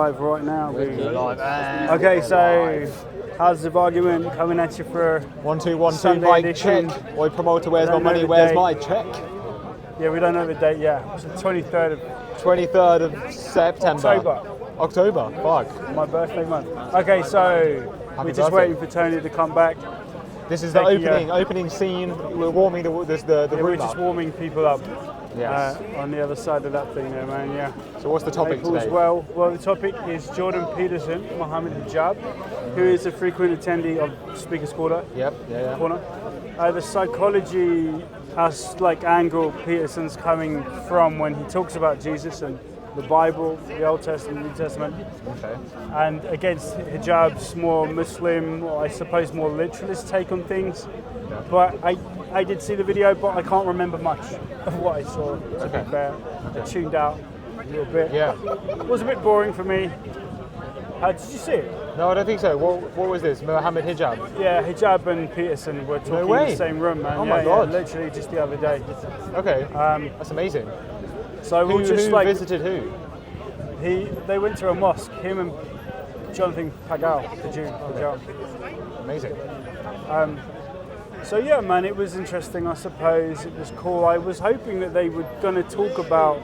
Live right now. Live. Okay, so how's the argument coming at you for 1 2 1 2 Sunday mic edition? check. Boy promoter, where's my Don't know money? the Where's date. my check? Yeah, we don't know the date yet. It's the 23rd of 23rd of September. October. Fuck. my birthday month. Okay, so Happy we're just birthday. waiting for Tony to come back. This is the Thank you, opening scene. We're warming the We're room just up. warming people up Yes. on the other side of that thing there, man. Yeah. So what's the topic April as today? well. Well, the topic is Jordan Peterson, Mohamed Hijab, who is a frequent attendee of Speaker's Corner. Yep. Yeah. Corner. The psychology angle Peterson's coming from when he talks about Jesus and the Bible, the Old Testament, New Testament, Okay. and against hijab's more Muslim, or I suppose more literalist take on things. Yeah. But I did see the video, but I can't remember much of what I saw, to Okay. be fair. I tuned out a little bit. Yeah. It was a bit boring for me. Did you see it? No, I don't think so. What was this? Mohamed Hijab. Yeah, Hijab and Peterson were talking in way. the same room, man. Oh yeah, my God. Yeah, literally just the other day. Okay. That's amazing. So Who, we'll just who visited who? they went to a mosque, him and Jonathan Pagal, the Jew. Amazing. So yeah, man, it was interesting. I suppose it was cool. I was hoping that they were going to talk about,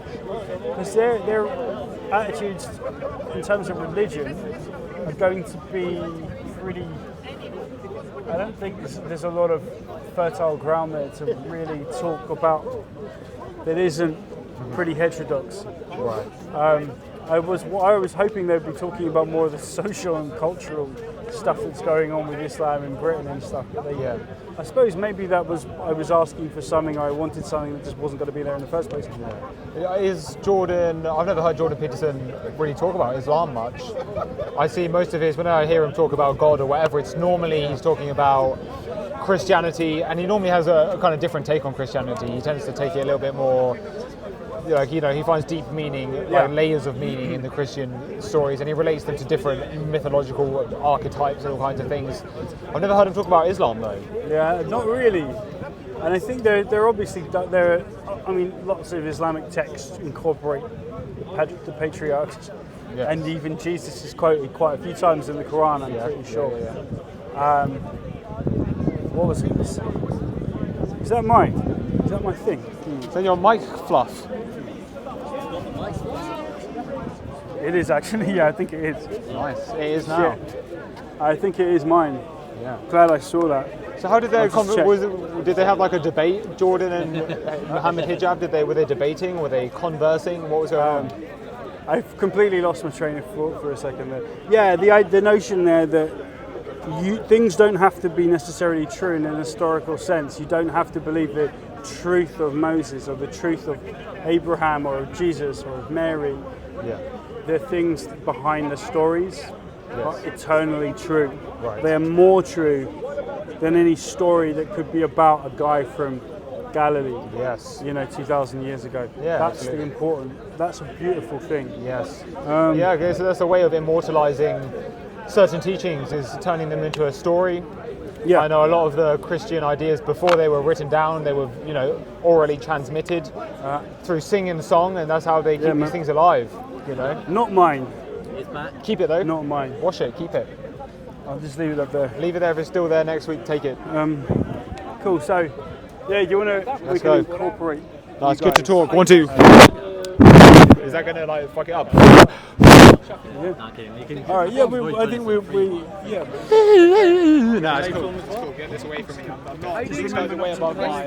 because their attitudes in terms of religion are going to be pretty. I don't think there's a lot of fertile ground there to really talk about that isn't pretty heterodox. Right. I was hoping they'd be talking about more of the social and cultural stuff that's going on with Islam in Britain and stuff. But Yeah. I suppose maybe that was, I was asking for something, I wanted something that just wasn't going to be there in the first place. Is Jordan? I've never heard Jordan Peterson really talk about Islam much. I see most of his, when I hear him talk about God or whatever, it's normally he's talking about Christianity, and he normally has a kind of different take on Christianity. He tends to take it a little bit more, like, you know, he finds deep meaning, like layers of meaning in the Christian stories, and he relates them to different mythological archetypes and all kinds of things. I've never heard him talk about Islam though. Yeah, not really. And I think they're obviously, I mean, lots of Islamic texts incorporate the patriarchs, Yes. and even Jesus is quoted quite a few times in the Quran, I'm pretty sure. What was it? Is that mine? Is that my thing? So your mic fluff. It is actually, yeah, I think it is. Nice. It is now. Shit. I think it is mine. Yeah. Glad I saw that. So how did they I'll just check. did they have like a debate, Jordan and Mohamed Hijab? Were they debating? Were they conversing? What was going on? I've completely lost my train of thought for a second there. Yeah, the notion there that things don't have to be necessarily true in an historical sense. You don't have to believe the truth of Moses or the truth of Abraham or of Jesus or of Mary. Yeah. The things behind the stories are eternally true. Right. They are more true than any story that could be about a guy from Galilee. Yes. 2,000 years ago. Yeah, That's absolutely. the important. That's a beautiful thing. Yes. Yeah. Okay. So that's a way of immortalizing certain teachings, is turning them into a story. Yeah. I know a lot of the Christian ideas before they were written down, they were, orally transmitted through sing and song, and that's how they keep these things alive. Not mine. Keep it though. Not mine. Wash it. Keep it. I'll just leave it up there. Leave it there. If it's still there next week, take it. Cool. So, yeah, do you want to? We can go. incorporate. No, it's you good to guys. talk. 1 2. Is that gonna fuck it up? All right. Yeah. I think we. Yeah. No, it's cool. It's cool. Get this away from me. I'm not. This goes way above my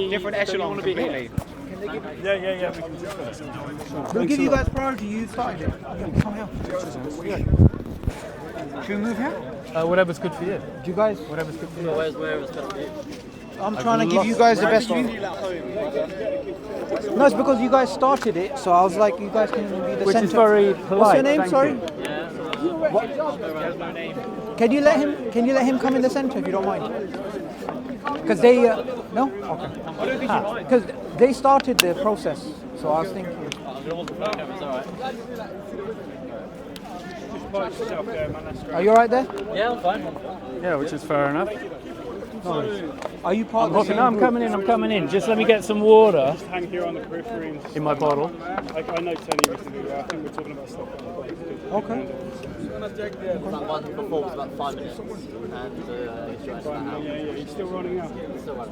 different echelon completely. Yeah. We can do that. We'll give you guys priority. You started it. Come here. Should we move here? Whatever's good for you. Do you guys? Whatever's good for you. Where's good for you? I'm trying to give you guys the best view. No, it's because you guys started it, so I was like, you guys can be the Which center. is very polite. What's your name? thank Sorry. you. Can you let him come in the center if you don't mind? Because they no. Okay. Because they started the process, so I was thinking. Are you alright there? Yeah, I'm fine. Yeah, which is fair enough. Nice. Are you part of the Okay, same no, I'm group? coming in. Just let me get some water. Just hang here on the periphery in my bottle. I know Tony used to do that. I think we're talking about stuff. Okay. That one before was about 5 minutes, and he's stretched that out. Yeah, he's still running out. Still running.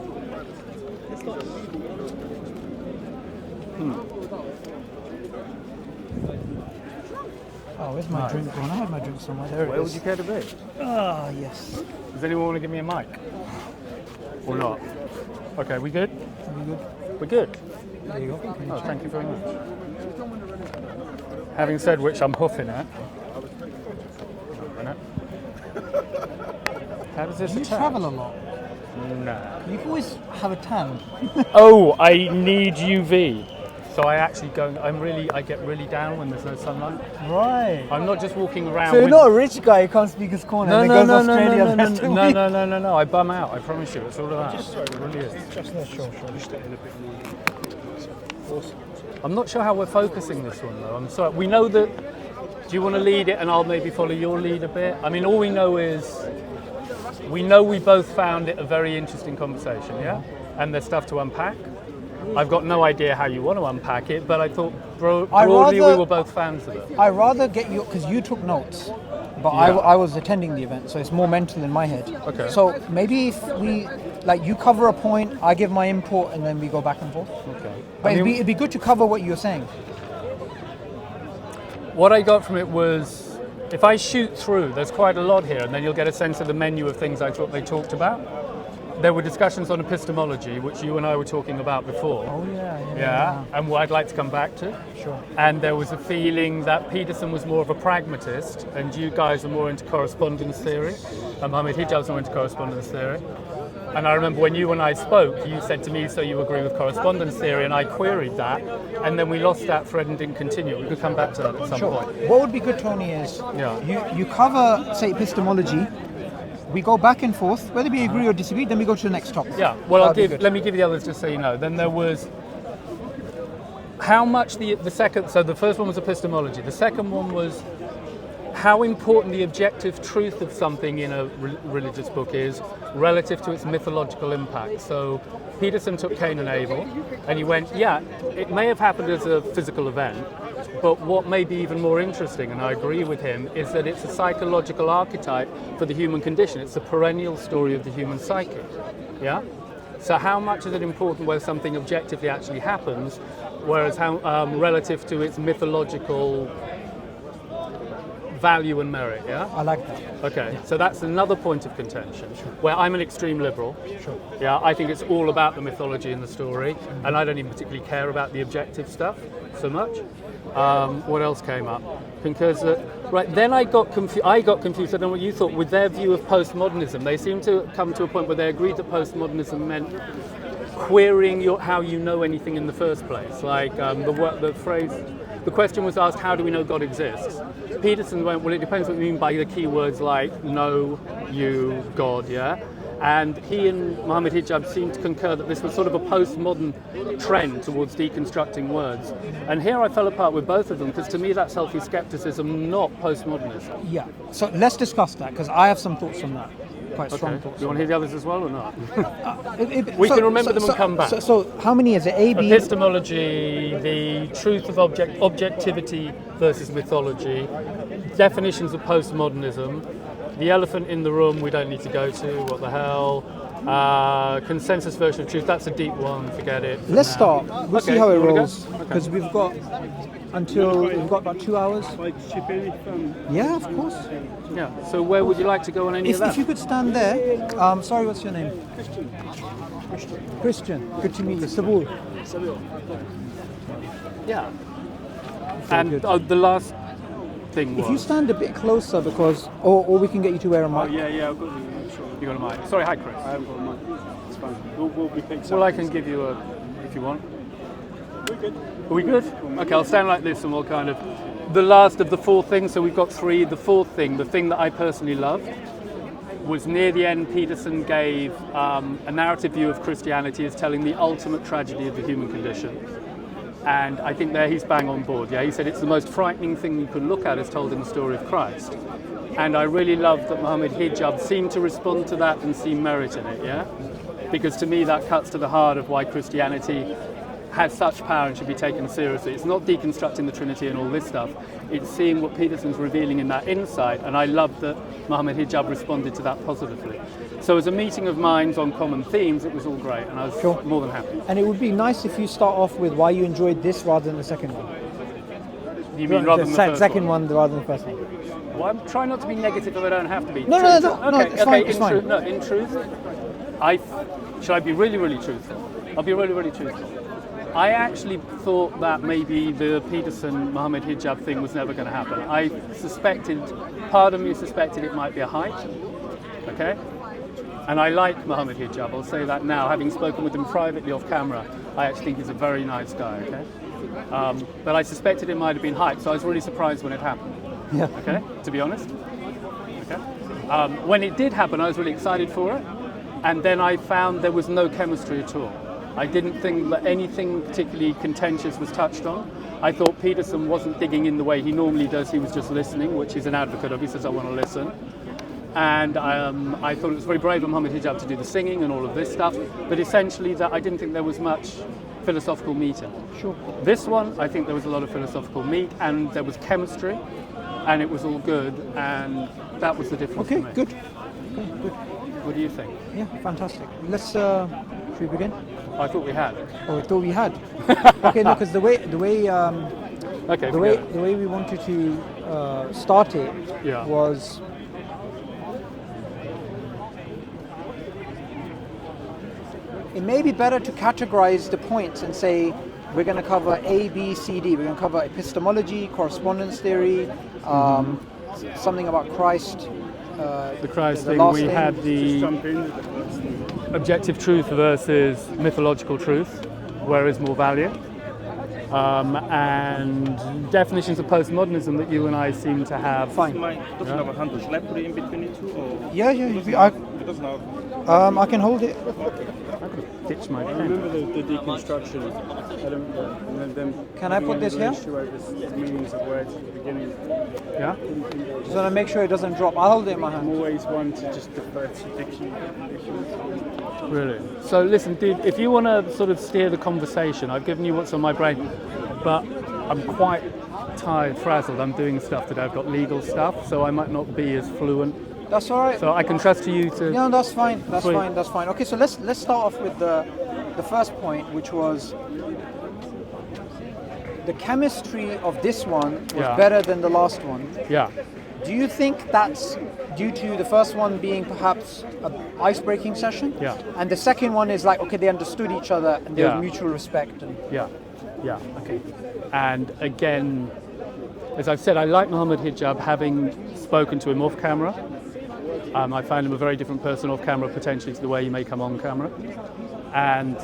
Oh, where's my drink gone? I had my drink somewhere. There it Where would is. you care to be? Ah, yes. Does anyone want to give me a mic? Or not? Okay, we good? Are we good? We're good. There you go. Oh, thank you very much. Having said which, I'm huffing it. How does this You attack? travel a lot. Nah. You always have a tan. Oh, I need UV. So I actually I get really down when there's no sunlight. Right. I'm not just walking around. So you're with, not a rich guy who can't speak his corner and then goes to Australia the rest of the week. no. I bum out. I promise you. It's all of that. It really is. Sure. I'm not sure how we're focusing this one though. I'm sorry. We know that. Do you want to lead it and I'll maybe follow your lead a bit? I mean, all we know is we both found it a very interesting conversation, yeah? And there's stuff to unpack. I've got no idea how you want to unpack it, but I thought broadly we were both fans of it. I'd rather get you, because you took notes, but Yeah. I was attending the event, so it's more mental in my head. Okay. So maybe if we, like, you cover a point, I give my input, and then we go back and forth. Okay. But it'd be good to cover what you're saying. What I got from it was, if I shoot through, there's quite a lot here, and then you'll get a sense of the menu of things I thought they talked about. There were discussions on epistemology, which you and I were talking about before. Oh, Yeah, and what I'd like to come back to. Sure. And there was a feeling that Peterson was more of a pragmatist, and you guys are more into correspondence theory, and Mohamed Hijab's more into correspondence theory. And I remember when you and I spoke, you said to me, so you agree with correspondence theory, and I queried that, and then we lost that thread and didn't continue. We could come back to that at some point. What would be good, Tony, is Yeah. you cover, say, epistemology, we go back and forth, whether we agree or disagree, then we go to the next topic. Yeah, well, That'd be good. let me give you the others just so you know. Then there was how much the second, so the first one was epistemology. The second one was how important the objective truth of something in a religious book is relative to its mythological impact. So Peterson took Cain and Abel and he went, yeah, it may have happened as a physical event, but what may be even more interesting, and I agree with him, is that it's a psychological archetype for the human condition. It's a perennial story of the human psyche. Yeah? So how much is it important whether something objectively actually happens, whereas how relative to its mythological value and merit, yeah? I like that. Okay, so that's another point of contention, where I'm an extreme liberal. Sure. Yeah, I think it's all about the mythology and the story, and I don't even particularly care about the objective stuff so much. What else came up? Because, right, then I got confused, I don't know what you thought, with their view of postmodernism. They seemed to come to a point where they agreed that postmodernism meant querying how you know anything in the first place. Like the question was asked, how do we know God exists? Peterson went, well, it depends what you mean by the key words like know, you, God, yeah? And he and Mohamed Hijab seemed to concur that this was sort of a postmodern trend towards deconstructing words. And here I fell apart with both of them, because to me that's healthy skepticism, not postmodernism. Yeah. So let's discuss that, because I have some thoughts on that. Quite strong Okay. thoughts. You want to hear the others as well or not? We can remember them and come back. So how many is it? A, B? Epistemology, the truth of objectivity versus mythology, definitions of postmodernism, the elephant in the room we don't need to go to, what the hell, consensus version of truth, that's a deep one, forget it. Let's start. We'll see how it you wanna go? rolls, because we've got about 2 hours. Yeah, of course. Yeah, so where would you like to go on any of that? If you could stand there. Sorry, what's your name? Christian. Good to meet you. Sabul. Yeah. And the last thing was... If you stand a bit closer, because, or we can get you to wear a mic. Yeah, I've got the sure. You got a mic? Sorry, hi Chris. I haven't got a mic. It's fine. We'll be picked up. Well, I can give you if you want. We're good. Are we good? Okay, I'll stand like this and we'll kind of... The last of the four things, so we've got three. The fourth thing, the thing that I personally loved, was near the end Peterson gave a narrative view of Christianity as telling the ultimate tragedy of the human condition. And I think there he's bang on board. Yeah, he said it's the most frightening thing you could look at as told in the story of Christ. And I really loved that Mohamed Hijab seemed to respond to that and see merit in it, yeah? Because to me that cuts to the heart of why Christianity has such power and should be taken seriously. It's not deconstructing the Trinity and all this stuff. It's seeing what Peterson's revealing in that insight, and I love that Mohamed Hijab responded to that positively. So as a meeting of minds on common themes, it was all great, and I was more than happy. And it would be nice if you start off with why you enjoyed this rather than the second one. You mean rather than the first second one rather than the first one? Well, I'm trying not to be negative if I don't have to be. No, it's fine. It's fine. In truth, should I be really, really truthful? I'll be really, really truthful. I actually thought that maybe the Peterson Mohamed Hijab thing was never going to happen. Part of me suspected it might be a hype, okay? And I like Mohamed Hijab, I'll say that now. Having spoken with him privately off camera, I actually think he's a very nice guy, okay? But I suspected it might have been hype, so I was really surprised when it happened, okay? To be honest, okay? When it did happen, I was really excited for it, and then I found there was no chemistry at all. I didn't think that anything particularly contentious was touched on. I thought Peterson wasn't digging in the way he normally does. He was just listening, which he's an advocate of. He says, I want to listen. And I thought it was very brave of Mohamed Hijab to do the singing and all of this stuff. But essentially, that I didn't think there was much philosophical meat in it. Sure. This one, I think there was a lot of philosophical meat, and there was chemistry, and it was all good, and that was the difference for me. Okay, good. What do you think? Yeah, fantastic. Let's, should we begin? I thought we had. Oh, I thought we had. Okay, no, because the way we wanted to start it was it may be better to categorize the points and say we're going to cover A, B, C, D. We're going to cover epistemology, correspondence theory, something about Christ. The Christ thing, we had the objective truth versus mythological truth, where is more value, and definitions of postmodernism that you and I seem to have. Fine. Doesn't have a handle. Shall I put it in between you two? Or? Yeah. It doesn't have. I can hold it. I could ditch my I pen. remember the deconstruction element, and then Can I put this here? issue over the meanings of words at the beginning. Yeah? Just want to make sure it doesn't drop. I'll hold it in my I'm hand. always one to just defer to diction. Really? So listen, dude, if you want to sort of steer the conversation, I've given you what's on my brain, but I'm quite tired, frazzled. I'm doing stuff today. I've got legal stuff, so I might not be as fluent. That's all right. So I can trust you to... No, that's fine. That's Sweet. fine. That's fine. Okay, so let's start off with the first point, which was the chemistry of this one was better than the last one. Yeah. Do you think that's due to the first one being perhaps an ice-breaking session? Yeah. And the second one is like, okay, they understood each other and there was mutual respect. And Yeah. Okay. And again, as I've said, I like Mohamed Hijab, having spoken to him off camera. I found him a very different person off camera, potentially, to the way he may come on camera. And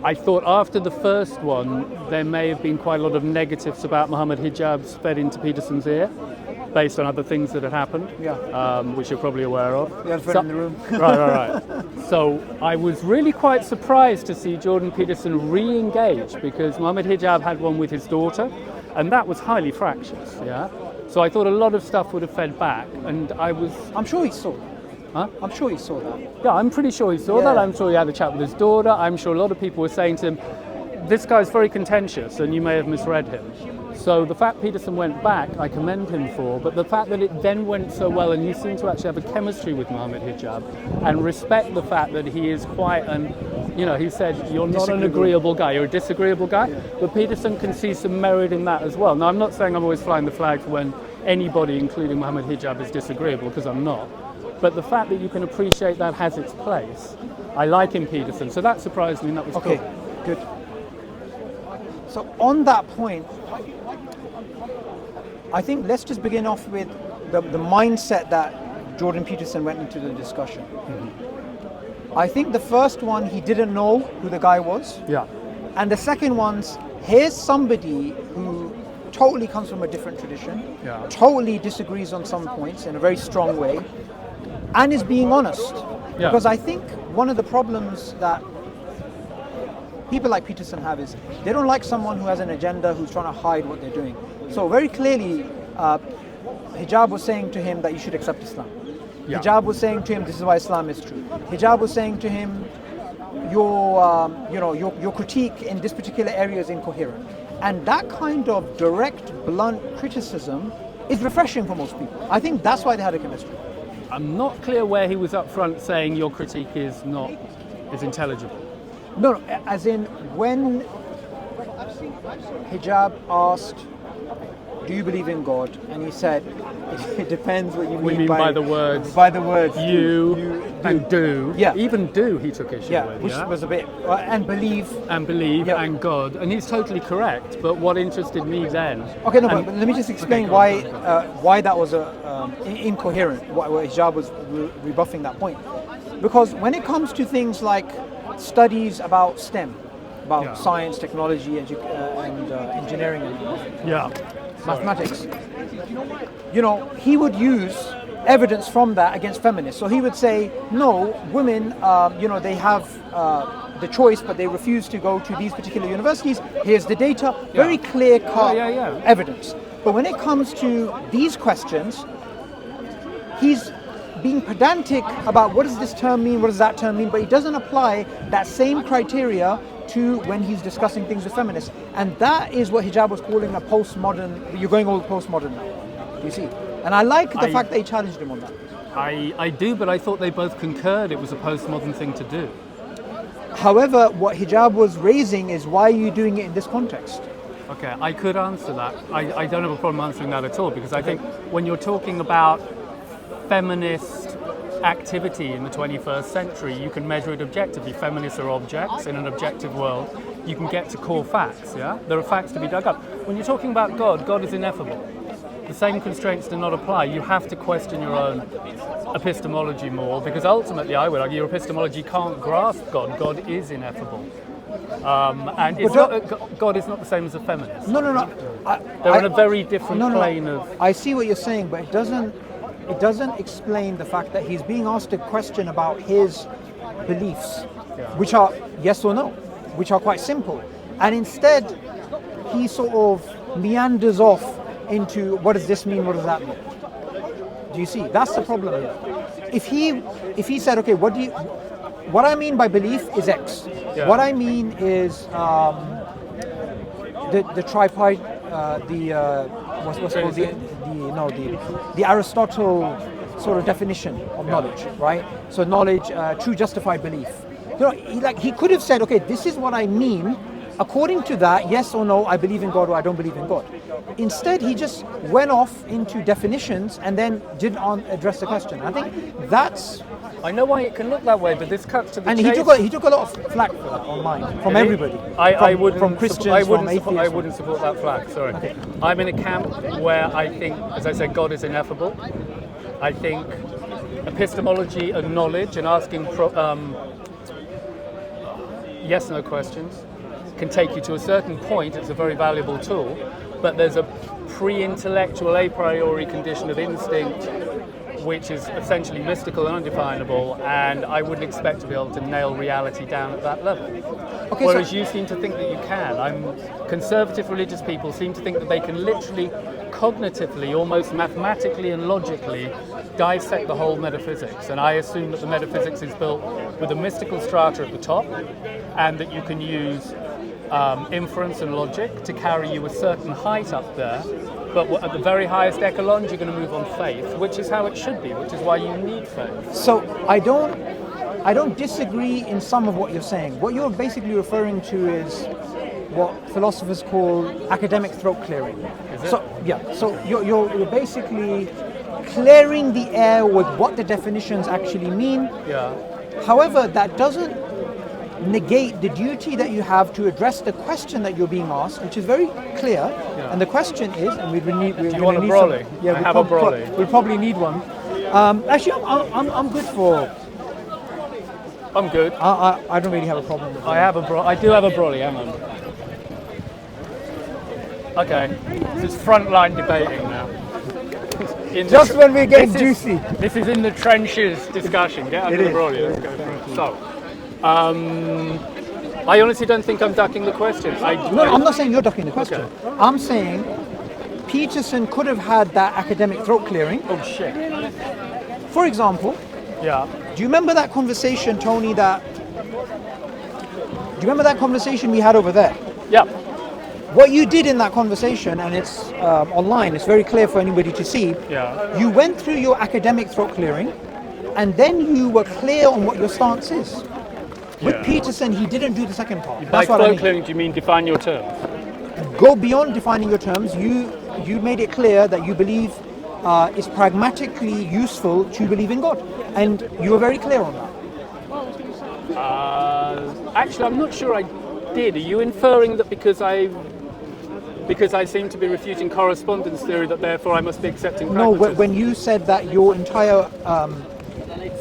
I thought after the first one, there may have been quite a lot of negatives about Mohamed Hijab fed into Peterson's ear, based on other things that had happened, which you're probably aware of. the elephant in the room. Right. So I was really quite surprised to see Jordan Peterson re-engage, because Mohamed Hijab had one with his daughter, and that was highly fractious, So I thought a lot of stuff would have fed back, and I'm sure he saw. Huh? I'm sure he saw that. Yeah, I'm pretty sure he saw that. I'm sure he had a chat with his daughter. I'm sure a lot of people were saying to him, this guy's very contentious and you may have misread him. So the fact Peterson went back, I commend him for, but the fact that it then went so well and you seem to actually have a chemistry with Mohamed Hijab and respect the fact that he is quite he said, you're not an agreeable guy, you're a disagreeable guy, but Peterson can see some merit in that as well. Now, I'm not saying I'm always flying the flag for when anybody, including Mohamed Hijab, is disagreeable, because I'm not. But the fact that you can appreciate that has its place, I like in Peterson. So that surprised me, and that was Okay, cool. good. So on that point, I think let's just begin off with the mindset that Jordan Peterson went into the discussion. I think the first one, he didn't know who the guy was. Yeah. And the second one's, here's somebody who totally comes from a different tradition, totally disagrees on some points in a very strong way, and is being honest. Yeah. Because I think one of the problems that people like Peterson have is they don't like someone who has an agenda, who's trying to hide what they're doing. So very clearly, Hijab was saying to him that you should accept Islam. Hijab was saying to him, this is why Islam is true. Hijab was saying to him, your critique in this particular area is incoherent. And that kind of direct, blunt criticism is refreshing for most people. I think that's why they had a chemistry. I'm not clear where he was up front saying your critique is intelligible. No, as in when Hijab asked, do you believe in God? And he said, it depends what you mean by the words. By the words You and do. Yeah. Even do he took issue with. Which was a bit, and believe. And believe Yeah. and God. And he's totally correct. But what interested me then... Okay, no, but let me just explain why that was incoherent, why Hijab was rebuffing that point. Because when it comes to things like studies about STEM, about science, technology, and engineering and mathematics, he would use evidence from that against feminists. So he would say, no, women, they have the choice, but they refuse to go to these particular universities. Here's the data, very clear-cut evidence. But when it comes to these questions, he's being pedantic about what does this term mean, what does that term mean, but he doesn't apply that same criteria to when he's discussing things with feminists. And that is what Hijab was calling a postmodern, you're going all postmodern now, you see. And I like the fact that he challenged him on that. I do, but I thought they both concurred it was a postmodern thing to do. However, what Hijab was raising is, why are you doing it in this context? Okay, I could answer that. I don't have a problem answering that at all, because I think when you're talking about feminist activity in the 21st century, you can measure it objectively. Feminists are objects in an objective world. You can get to core facts, yeah? There are facts to be dug up. When you're talking about God, God is ineffable. The same constraints do not apply. You have to question your own epistemology more, because ultimately, I would argue, your epistemology can't grasp God. God is ineffable. And it's God is not the same as a feminist. No. They're on a very different plane of... I see what you're saying, but it doesn't explain the fact that he's being asked a question about his beliefs, which are yes or no, which are quite simple. And instead, he sort of meanders off into, what does this mean, what does that mean? Do you see? That's the problem here. If he said, okay, what I mean by belief is X. Yeah. What I mean is the tripart, what's called the Aristotle sort of definition of knowledge, right? So knowledge, true justified belief. He could have said, okay, this is what I mean. According to that, yes or no, I believe in God or I don't believe in God. Instead, he just went off into definitions and then didn't address the question. I think that's... I know why it can look that way, but this cuts to the chase. And he took a lot of flack for that online, from everybody. From Christians, from atheists. I wouldn't support that flag, sorry. Okay. I'm in a camp where I think, as I said, God is ineffable. I think epistemology and knowledge and asking yes-no questions can take you to a certain point. It's a very valuable tool, but there's a pre-intellectual, a priori condition of instinct which is essentially mystical and undefinable, and I wouldn't expect to be able to nail reality down at that level. Okay, whereas you seem to think that you can. Conservative religious people seem to think that they can literally, cognitively, almost mathematically and logically dissect the whole metaphysics, and I assume that the metaphysics is built with a mystical strata at the top, and that you can use inference and logic to carry you a certain height up there, but at the very highest echelon you're going to move on faith, which is how it should be, which is why you need faith. So I don't disagree in some of what you're saying. What you're basically referring to is what philosophers call academic throat clearing. Is it? So you're basically clearing the air with what the definitions actually mean. Yeah. However, that doesn't negate the duty that you have to address the question that you're being asked, which is very clear. Yeah. And the question is, and we need. Do you want a brolly? Yeah, I have a brolly. We'll probably need one. Actually, I'm good for. I'm good. I don't really have a problem with that. I do have a brolly. Hang on. Okay, this is frontline debating now. Just when we're getting juicy. This is in the trenches discussion. Get under the brolly. Let's go for it. So. I honestly don't think I'm ducking the question. No, I'm not saying you're ducking the question. Okay. I'm saying Peterson could have had that academic throat clearing. Oh shit. For example, yeah. Do you remember that conversation, Tony, that you remember that conversation we had over there? Yeah. What you did in that conversation, and it's online, it's very clear for anybody to see. Yeah. You went through your academic throat clearing, and then you were clear on what your stance is. With Yeah. Peterson, he didn't do the second part. By That's what I throat mean. clearing, do you mean define your terms? Go beyond defining your terms. You made it clear that you believe it's pragmatically useful to believe in God, and you were very clear on that. Actually, I'm not sure I did. Are you inferring that because I seem to be refuting correspondence theory, that therefore I must be accepting No, pragmatism? when you said that your entire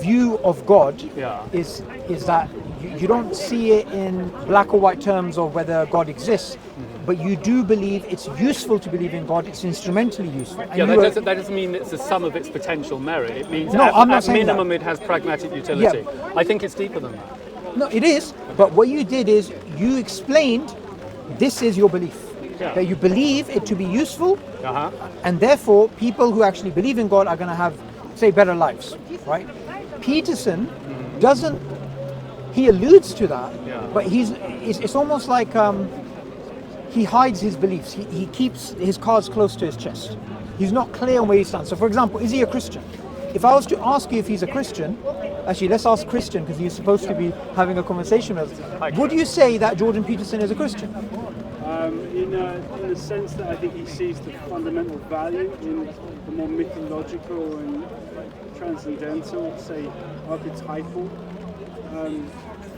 view of God Yeah. is that you don't see it in black or white terms of whether God exists, but you do believe it's useful to believe in God. It's instrumentally useful. And Yeah, you that doesn't mean it's the sum of its potential merit. It means No, I'm not at saying minimum that. it has pragmatic utility. Yeah. I think it's deeper than that. No, it is. But what you did is you explained this is your belief. Yeah. That you believe it to be useful, Uh-huh. and therefore people who actually believe in God are going to have, say, better lives, right? Peterson doesn't. He alludes to that, Yeah. but it's almost like he hides his beliefs. He keeps his cards close to his chest. He's not clear on where he stands. So, for example, is he a Christian? If I was to ask you if he's a Christian, actually, let's ask Christian because he's supposed to be having a conversation with us. Would you say that Jordan Peterson is a Christian? In the sense that I think he sees the fundamental value in the more mythological and transcendental, say, archetypal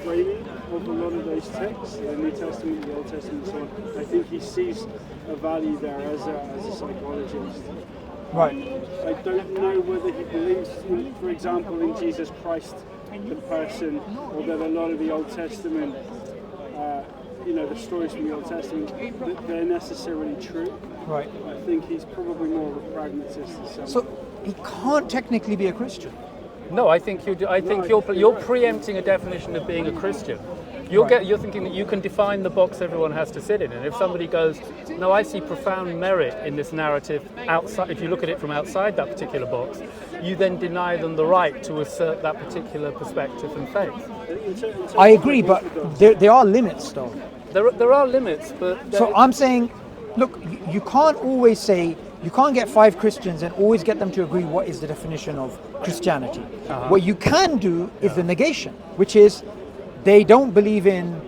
framing of a lot of those texts, the New Testament, the Old Testament, and so on. I think he sees a value there as a psychologist. Right. I don't know whether he believes, for example, in Jesus Christ, the person, or that a lot of the Old Testament, the stories from the Old Testament, that they're necessarily true. Right. I think he's probably more of a pragmatist than someone. So he can't technically be a Christian. No, I think you do. I think you're preempting a definition of being a Christian. You're thinking that you can define the box everyone has to sit in, and if somebody goes, no, I see profound merit in this narrative outside. If you look at it from outside that particular box, you then deny them the right to assert that particular perspective and faith. I agree, but there are limits, though. There are limits, but So I'm saying, look, you can't always say, you can't get 5 Christians and always get them to agree what is the definition of Christianity. What you can do is the negation, which is they don't believe in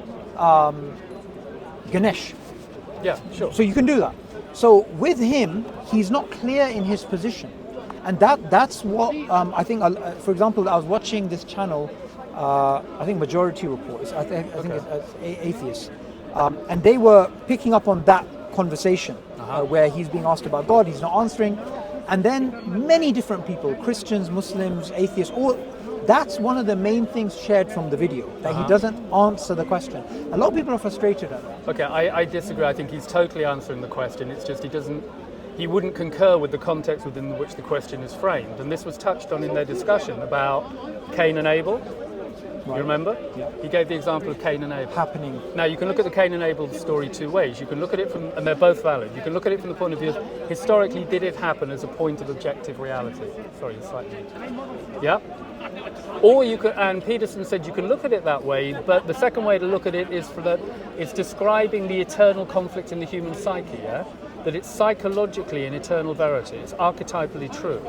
Ganesh. yeah, sure. So you can do that. So with him, he's not clear in his position. And that's what I think, for example, I was watching this channel, I think Majority Report, I think it's Atheists. And they were picking up on that conversation where he's being asked about God, he's not answering. And then many different people, Christians, Muslims, atheists, that's one of the main things shared from the video, that he doesn't answer the question. A lot of people are frustrated at that. Okay, I disagree. I think he's totally answering the question. It's just he wouldn't concur with the context within which the question is framed. And this was touched on in their discussion about Cain and Abel. You remember? Yeah. He gave the example of Cain and Abel. Happening. Now, you can look at the Cain and Abel story 2 ways. You can look at it from, and they're both valid. You can look at it from the point of view of, historically, did it happen as a point of objective reality? Sorry, slightly. Yeah? Or you could, and Peterson said you can look at it that way, but the second way to look at it is that it's describing the eternal conflict in the human psyche, yeah? That it's psychologically an eternal verity. It's archetypally true.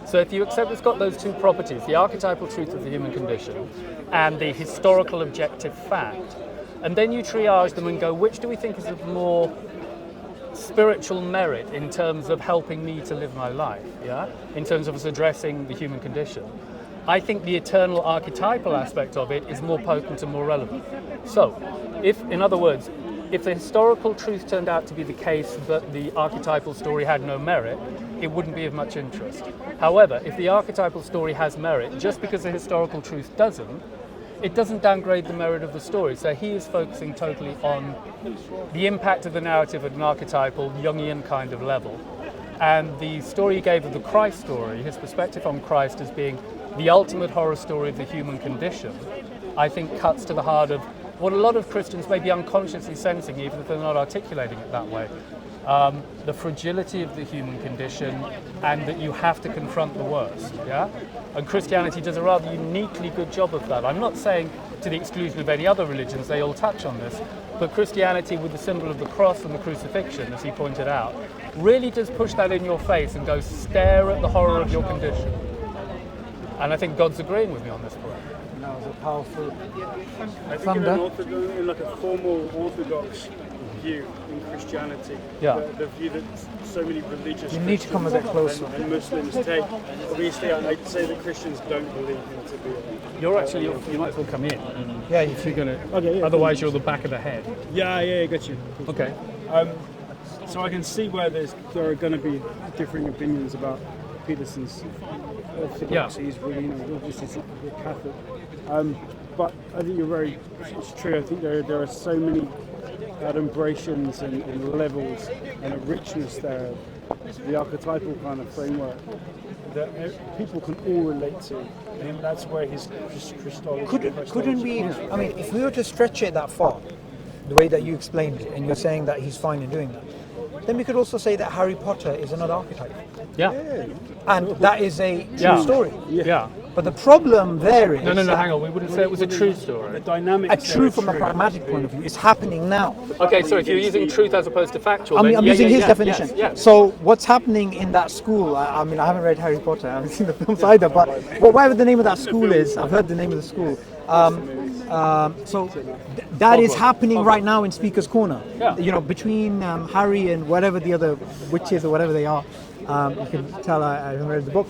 So if you accept it's got those 2 properties, the archetypal truth of the human condition and the historical objective fact, and then you triage them and go, which do we think is of more spiritual merit in terms of helping me to live my life, yeah? In terms of us addressing the human condition. I think the eternal archetypal aspect of it is more potent and more relevant. So, in other words, if the historical truth turned out to be the case that the archetypal story had no merit, it wouldn't be of much interest. However, if the archetypal story has merit, just because the historical truth doesn't, it doesn't downgrade the merit of the story. So he is focusing totally on the impact of the narrative at an archetypal, Jungian kind of level. And the story he gave of the Christ story, his perspective on Christ as being the ultimate horror story of the human condition, I think cuts to the heart of what a lot of Christians may be unconsciously sensing, even if they're not articulating it that way. the fragility of the human condition, and that you have to confront the worst. Yeah, and Christianity does a rather uniquely good job of that. I'm not saying to the exclusion of any other religions; they all touch on this, but Christianity, with the symbol of the cross and the crucifixion, as he pointed out, really does push that in your face and goes, stare at the horror of your condition. And I think God's agreeing with me on this point. That was a powerful I think thunder. in like a formal orthodox view in Christianity, Yeah. the view that so many religious You need to come a bit closer. and Muslims take. Obviously, I'd say that Christians don't believe in to be. You might as well come in. Yeah, If you're gonna, Okay, yeah, otherwise you're the back of the head. Yeah, I got you. Okay. So I can see where there are going to be differing opinions about Peterson's orthodoxy. He's really, obviously he's a Catholic. But I think it's true. I think there are so many adumbrations and levels and a richness there, the archetypal kind of framework that people can all relate to. And that's where his Christology. Couldn't we? I mean, if we were to stretch it that far, the way that you explained it, and you're saying that he's fine in doing that, then we could also say that Harry Potter is another archetype, Yeah. and that is a true Yeah. story. Yeah. But the problem there is No, hang on. We wouldn't say it was a true story. The dynamics. a true from a pragmatic point of view. It's happening now. Okay, so if you're using truth as opposed to factual, I'm then using his definition. Yes. So what's happening in that school? I mean, I haven't read Harry Potter. I haven't seen the films either. But whatever the name of that school is, I've heard the name of the school. That is happening right now in Speaker's Corner. Yeah. You know, between Harry and whatever the other witches or whatever they are. You can tell I haven't read the book.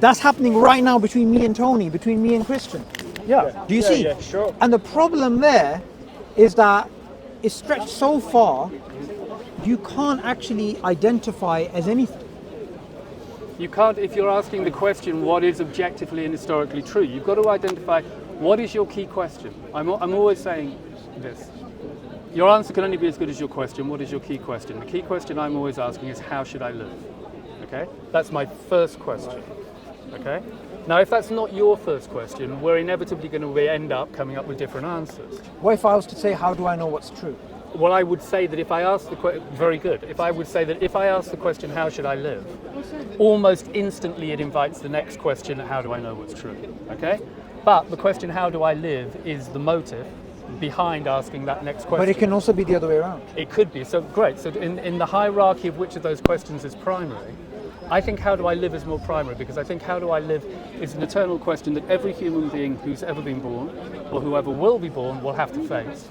That's happening right now between me and Tony, between me and Christian. Yeah. Do you see? Yeah, sure. And the problem there is that it's stretched so far, you can't actually identify as anything. You can't, if you're asking the question, what is objectively and historically true, you've got to identify what is your key question. I'm always saying this. Your answer can only be as good as your question. What is your key question? The key question I'm always asking is, how should I live? Okay? That's my first question. Okay? Now, if that's not your first question, we're inevitably going to end up coming up with different answers. What if I was to say, how do I know what's true? Well, I would say that if I ask the question, very good. If I would say that if I ask the question, how should I live? Almost instantly it invites the next question, how do I know what's true? Okay? But the question, how do I live, is the motive behind asking that next question. But it can also be the other way around. It could be. So great. So in the hierarchy of which of those questions is primary, I think how do I live is more primary, because I think how do I live is an eternal question that every human being who's ever been born, or whoever will be born, will have to face.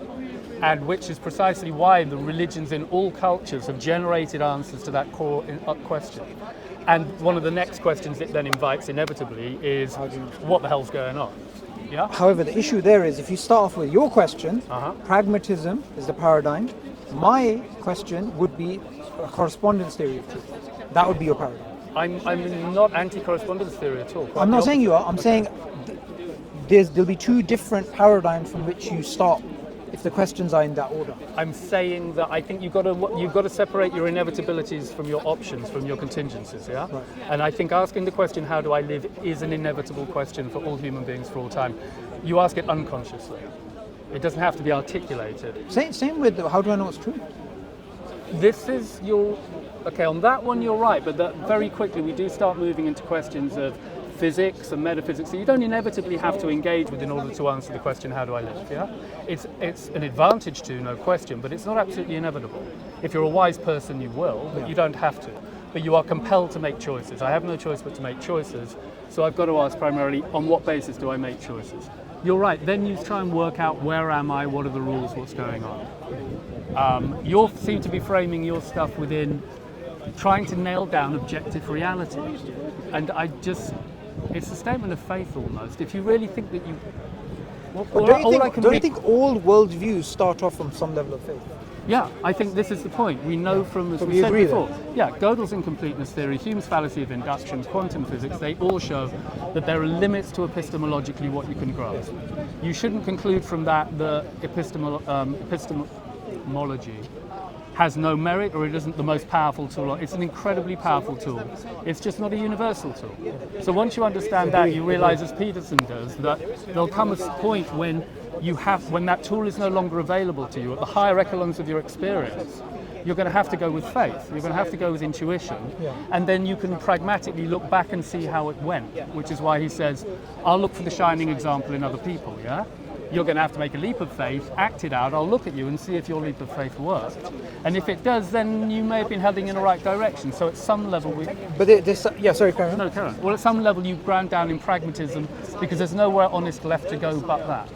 And which is precisely why the religions in all cultures have generated answers to that core question. And one of the next questions it then invites inevitably is, what the hell's going on? Yeah? However, the issue there is if you start off with your question, pragmatism is the paradigm. My question would be a correspondence theory of truth. That would be your paradigm. I'm not anti-correspondence theory at all. I'm not saying you are. I'm saying there'll be two different paradigms from which you start if the questions are in that order. I'm saying that I think you've got to separate your inevitabilities from your options, from your contingencies, yeah? Right. And I think asking the question, how do I live, is an inevitable question for all human beings for all time. You ask it unconsciously. It doesn't have to be articulated. Same with how do I know what's true? This is okay, on that one you're right, but that very quickly we do start moving into questions of physics and metaphysics that you don't inevitably have to engage with in order to answer the question, how do I live? Yeah, it's an advantage to, no question, but it's not absolutely inevitable. If you're a wise person, you will, but you don't have to. But you are compelled to make choices. I have no choice but to make choices, so I've got to ask primarily, on what basis do I make choices? You're right, then you try and work out, where am I, what are the rules, what's going on. You seem to be framing your stuff within trying to nail down objective reality. And it's a statement of faith almost. If you really think that you... Don't you think all worldviews start off from some level of faith? Yeah, I think this is the point. We know from, as So we we said agree before, Gödel's incompleteness theory, Hume's fallacy of induction, quantum physics, they all show that there are limits to epistemologically what you can grasp. You shouldn't conclude from that the epistemology has no merit, or it isn't the most powerful tool. It's an incredibly powerful tool. It's just not a universal tool. So once you understand that, you realize, as Peterson does, that there'll come a point when that tool is no longer available to you at the higher echelons of your experience. you're going to have to go with faith. You're going to have to go with intuition. And then you can pragmatically look back and see how it went, which is why he says, I'll look for the shining example in other people, yeah? You're going to have to make a leap of faith, act it out, I'll look at you and see if your leap of faith worked. And if it does, then you may have been heading in the right direction. So at some level Sorry, Karen. No, Karen. Well, at some level you ground down in pragmatism because there's nowhere honest left to go but that.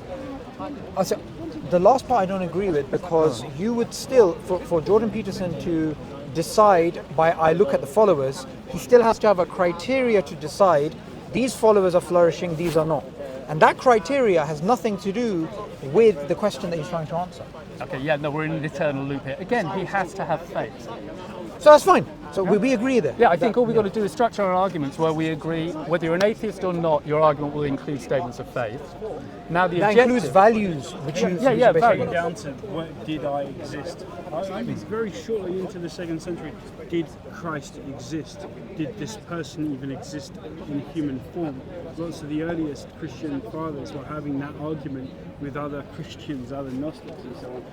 The last part I don't agree with, because you would still, for Jordan Peterson to decide by I look at the followers, he still has to have a criteria to decide these followers are flourishing, these are not. And that criteria has nothing to do with the question that he's trying to answer. Okay, yeah, no, we're in an eternal loop here. Again, he has to have faith. So that's fine. So we agree there. Yeah, I think all we've got to do is structure our arguments where we agree, whether you're an atheist or not, your argument will include statements of faith. Now the that objective, includes values, which you values. Down to did I exist? I mean, very shortly into the 2nd century, did Christ exist? Did this person even exist in human form? Lots of the earliest Christian fathers were having that argument with other Christians, other Gnostics and so on.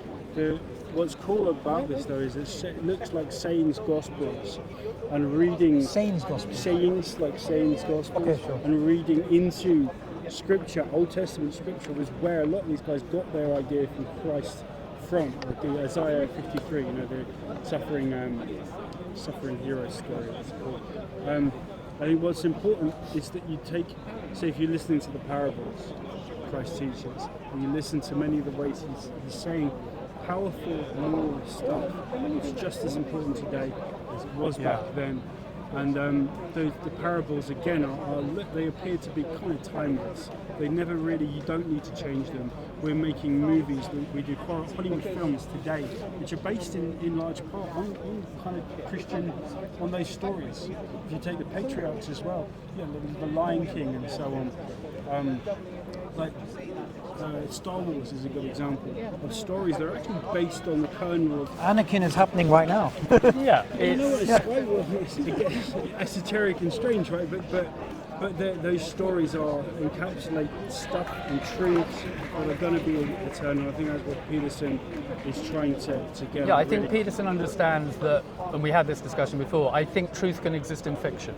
What's cool about this though is it looks like Sayings Gospels and reading Sayings Gospels. Sayings like Sayings Gospels Okay, sure. and reading into Scripture, Old Testament Scripture was where a lot of these guys got their idea from Christ from. Like the Isaiah 53, you know, the suffering hero story. It's called. I think what's important is that you take, say, if you're listening to the parables Christ teaches, and you listen to many of the ways he's saying powerful moral stuff. It's just as important today as it was back then. And the parables again they appear to be kind of timeless. They never really, you don't need to change them. We're making movies, we do Hollywood films today, which are based in large part on kind of Christian, on those stories. If you take the patriarchs as well, the Lion King and so on. Star Wars is a good example of stories that are actually based on the kernel of. Anakin is happening right now. It's esoteric and strange, right? But those stories encapsulate stuff and truths that are going to be eternal. I think that's what Peterson is trying to get. Yeah, I think Peterson understands that, and we had this discussion before. I think truth can exist in fiction.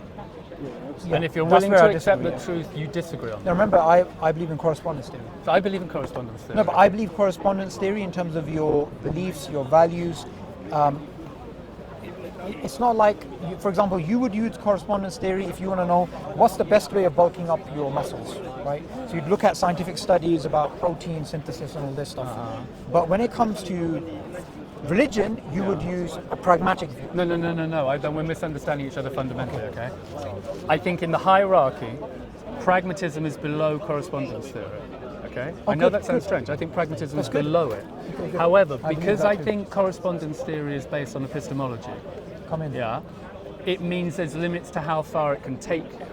And if you're willing to accept the truth, you disagree on that. Now remember, I believe in correspondence theory. So I believe in correspondence theory. No, but I believe correspondence theory in terms of your beliefs, your values. It's not like, for example, you would use correspondence theory if you want to know what's the best way of bulking up your muscles, right? So you'd look at scientific studies about protein synthesis and all this stuff. But when it comes to religion, you would use a pragmatic view. No. We're misunderstanding each other fundamentally, okay? I think in the hierarchy, pragmatism is below correspondence theory, okay? I know that sounds strange. I think pragmatism is below it. However, because I think correspondence theory is based on epistemology, it means there's limits to how far it can take you.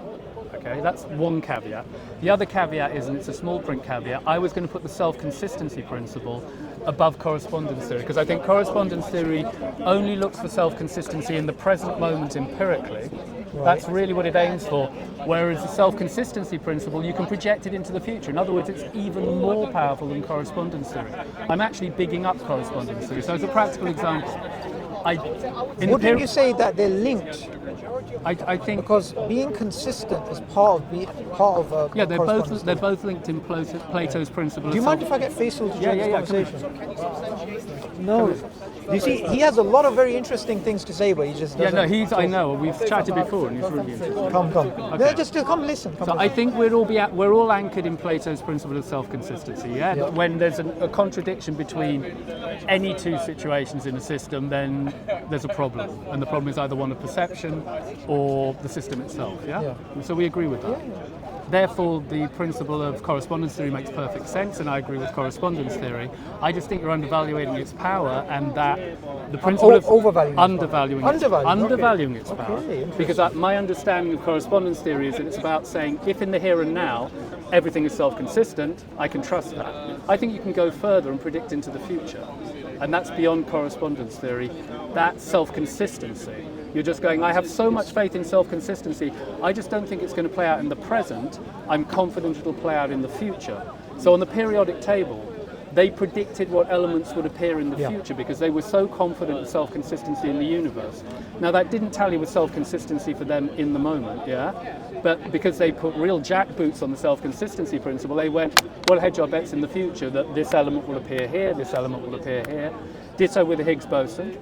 Okay, that's one caveat. The other caveat is, and it's a small print caveat, I was going to put the self-consistency principle above correspondence theory, because I think correspondence theory only looks for self-consistency in the present moment empirically. That's really what it aims for, whereas the self-consistency principle, you can project it into the future. In other words, it's even more powerful than correspondence theory. I'm actually bigging up correspondence theory. So as a practical example, wouldn't you say that they're linked? I think because being consistent is part of they're both linked in Plato's principle. Do you mind if I get Faisal to join this conversation? No. You see, he has a lot of very interesting things to say, but he just doesn't. I know. We've chatted before, and he's really interesting. Come. Okay. No, just come listen. I think we're all anchored in Plato's principle of self-consistency. Yeah. When there's a contradiction between any two situations in a system, then there's a problem, and the problem is either one of perception or the system itself. Yeah. So we agree with that. Therefore, the principle of correspondence theory makes perfect sense, and I agree with correspondence theory. I just think you're undervaluing its power, and that the principle of undervaluing its power. Because my understanding of correspondence theory is that it's about saying, if in the here and now everything is self-consistent, I can trust that. I think you can go further and predict into the future, and that's beyond correspondence theory. That's self-consistency. You're just going, I have so much faith in self-consistency, I just don't think it's going to play out in the present. I'm confident it'll play out in the future. So on the periodic table, they predicted what elements would appear in the future because they were so confident of self-consistency in the universe. Now that didn't tally with self-consistency for them in the moment, but because they put real jackboots on the self-consistency principle, they went, well, Hijab bets in the future that this element will appear here, this element will appear here. Ditto with the Higgs boson,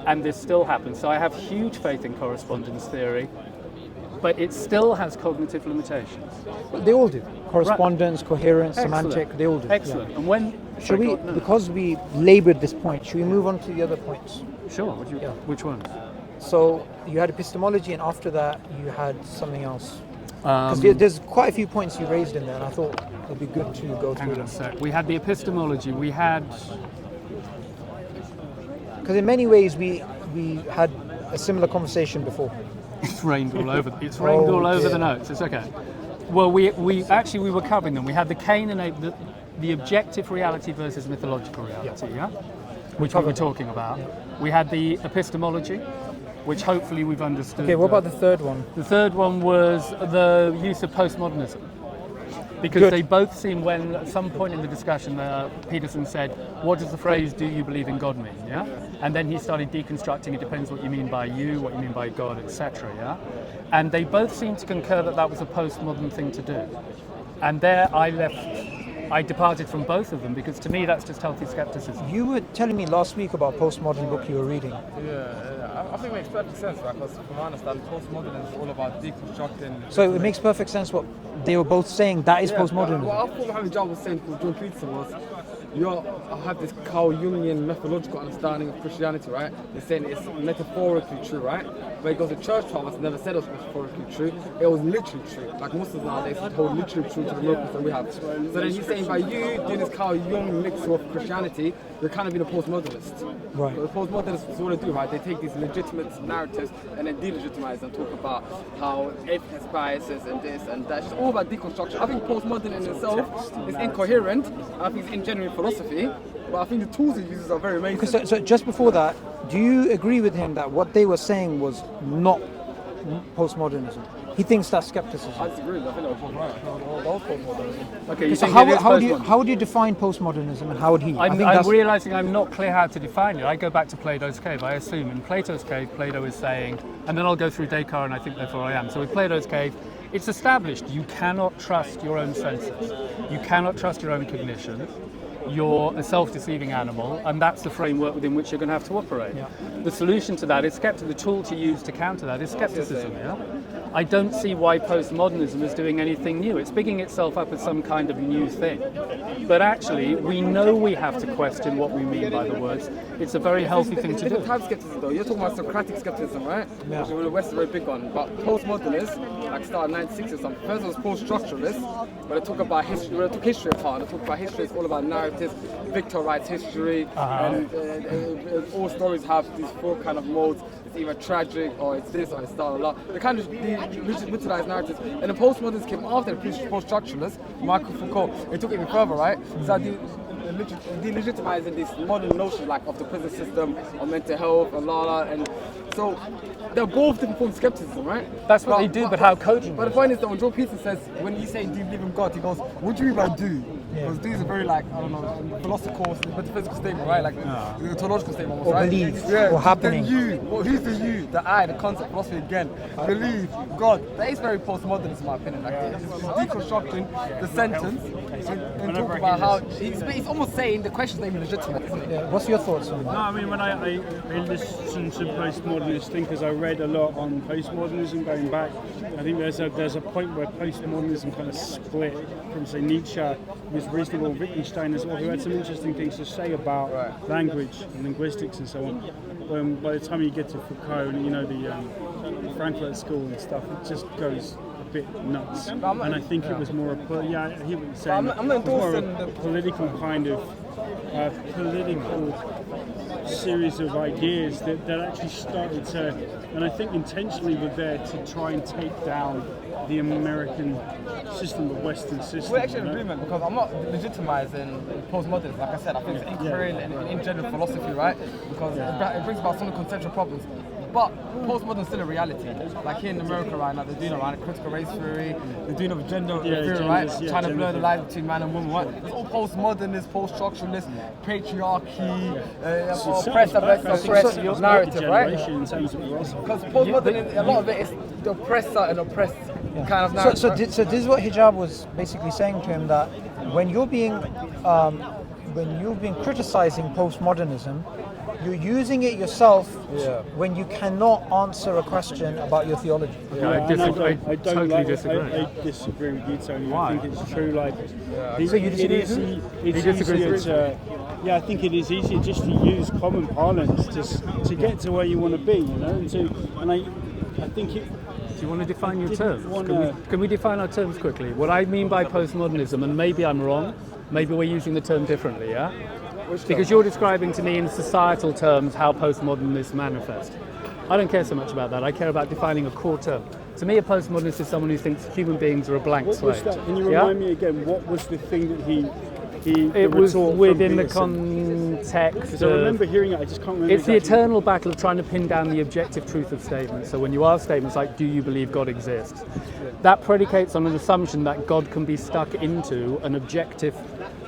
and this still happens. So I have huge faith in correspondence theory, but it still has cognitive limitations. They all do. Correspondence, coherence, semantic, they all do. Excellent. And when... Should we, because we laboured this point, should we move on to the other points? Sure. Which ones? So you had epistemology, and after that you had something else. Because there's quite a few points you raised in there, and I thought it would be good to go through them. We had the epistemology. We had... Because in many ways we had a similar conversation before. It's rained all over. It's rained all over the notes. It's okay. Well, we were covering them. We had the Cain and Abel, the objective reality versus mythological reality, which we were talking about. We had the epistemology, which hopefully we've understood. Okay, what about the third one? The third one was the use of postmodernism. Because they both seem, when at some point in the discussion, Peterson said, what does the phrase, do you believe in God mean? And then he started deconstructing, it depends what you mean by you, what you mean by God, etc. And they both seemed to concur that that was a postmodern thing to do. And there I departed from both of them, because to me that's just healthy skepticism. You were telling me last week about a postmodern book you were reading. I think it makes perfect sense, right? Because from my understanding, postmodern is all about deconstructing. So it makes perfect sense what they were both saying, that is postmodernism. What I thought Mohamed Hijab was saying, because Jordan Peterson was, I have this Carl Jungian methodological understanding of Christianity, right? They're saying it's metaphorically true, right? But he goes, the church fathers never said it was metaphorically true. It was literally true. Like Muslims nowadays hold literally true to the miracles that we have. So then he's saying by you doing this Carl Jung mixture of Christianity, you're kind of being a postmodernist. Right. So the postmodernists is what they do, right? They take these legitimate narratives and then delegitimize and talk about how atheist biases and this and that. It's all about deconstruction. I think postmodern in itself is incoherent. I think it's ingenuine philosophy, but I think the tools he uses are very amazing. So just before that, do you agree with him that what they were saying was not postmodernism? He thinks that's skepticism. I disagree. I think that was postmodernism. Okay, so how would you define postmodernism, and how would he? I'm realising I'm not clear how to define it. I go back to Plato's cave. I assume in Plato's cave, Plato is saying, and then I'll go through Descartes, and I think therefore I am. So with Plato's cave, it's established you cannot trust your own senses. You cannot trust your own cognition. You're a self-deceiving animal, and that's the framework within which you're going to have to operate. The solution to that is the tool to use to counter that is skepticism. I don't see why postmodernism is doing anything new. It's bigging itself up as some kind of new thing. But actually, we know we have to question what we mean by the words. It's a very healthy thing to do. Different type of skepticism, though. You're talking about Socratic skepticism, right? Yeah. Which the West is very big on. But postmodernists, like started 1960 or something, first was post-structuralists, but they talk about history. When they took history apart, they talk about history. It's all about narratives. Victor writes history, and all stories have these four kind of modes. It's either tragic, or it's this, or it's that. They kind of mythologize narratives. And the postmodernists came after the post-structuralists, Michael Foucault. They took it even further, right? So delegitimizing these modern notions like of the prison system, or mental health, and so they're both different forms of skepticism, right? That's what they do, but how cogent? But the point is that when Jordan Peterson says, when you say do you believe in God, he goes, what do you mean by do? Because do is a very philosophical, metaphysical statement, right? Like a theological statement, almost, or right? belief, yeah. or happening. Who's the you? The I, the concept, philosophy again. Believe, God. That is very postmodernist in my opinion. Like it's deconstructing the sentence and talk about how he's almost saying the question's not even legitimate, isn't it? Yeah. What's your thoughts on that? No, I mean, when I listen to postmodernist thinkers, I read a lot on postmodernism going back. I think there's a point where postmodernism kind of split from, say, Nietzsche, who was reasonable, Wittgenstein as well, who had some interesting things to say about language and linguistics and so on. By the time you get to Foucault and the Frankfurt School and stuff, it just goes a bit nuts. And I think it was more I hear what you're saying. I'm not endorsing the political kind of political series of ideas that actually started to, and I think intentionally were there to try and take down the American system, the Western system. We're actually in agreement, because I'm not legitimizing postmodernism. Like I said, I think it's incoherent and in general philosophy, right? Because it brings about some of the conceptual problems. But postmodern is still a reality. Like here in America right now, they're doing around critical race theory, they're doing of gender theory, right? Trying to blur the lines between man and woman, right? It's all postmodernist, post-structuralist, patriarchy, oppressor versus oppressed narrative, right? Because postmodern, a lot of it is the oppressor and oppressed kind of narrative. So this is what Hijab was basically saying to him, that when you're being criticizing postmodernism, you're using it yourself when you cannot answer a question about your theology. I totally disagree. I disagree with you, Tony. Why? I think it's true. Like, So you disagree with it's easier to, I think it is easier just to use common parlance to get to where you want to be, you know. And I think it. Do you want to define your terms? Can we define our terms quickly? What I mean by postmodernism, and maybe I'm wrong, maybe we're using the term differently, yeah? Because you're describing to me in societal terms how postmodernists manifest. I don't care so much about that. I care about defining a core term. To me, a postmodernist is someone who thinks human beings are a blank What slate. was that? Can you remind me again? What was the thing that he It was within the Peterson? context Because I remember hearing it, I just can't remember. It's the eternal battle of trying to pin down the objective truth of statements. So when you ask statements like, do you believe God exists? That predicates on an assumption that God can be stuck into an objective,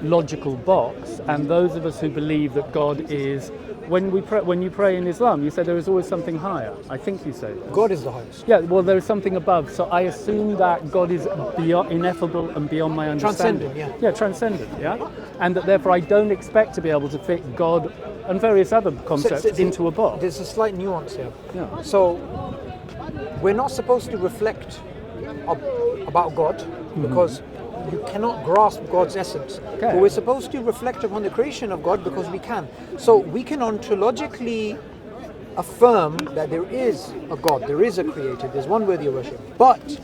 logical box. And those of us who believe that God is, when you pray in Islam, you say there is always something higher. I think you say that. God is the highest. Yeah, well, there is something above. So I assume that God is beyond, ineffable and beyond my understanding. Transcendent, Yeah, transcendent, yeah? And that therefore I don't expect to be able to fit God and various other concepts into a box. There's a slight nuance here. Yeah. So we're not supposed to reflect about God because you cannot grasp God's essence. Okay. But we're supposed to reflect upon the creation of God because we can. So we can ontologically affirm that there is a God, there is a creator, there's one worthy of worship. But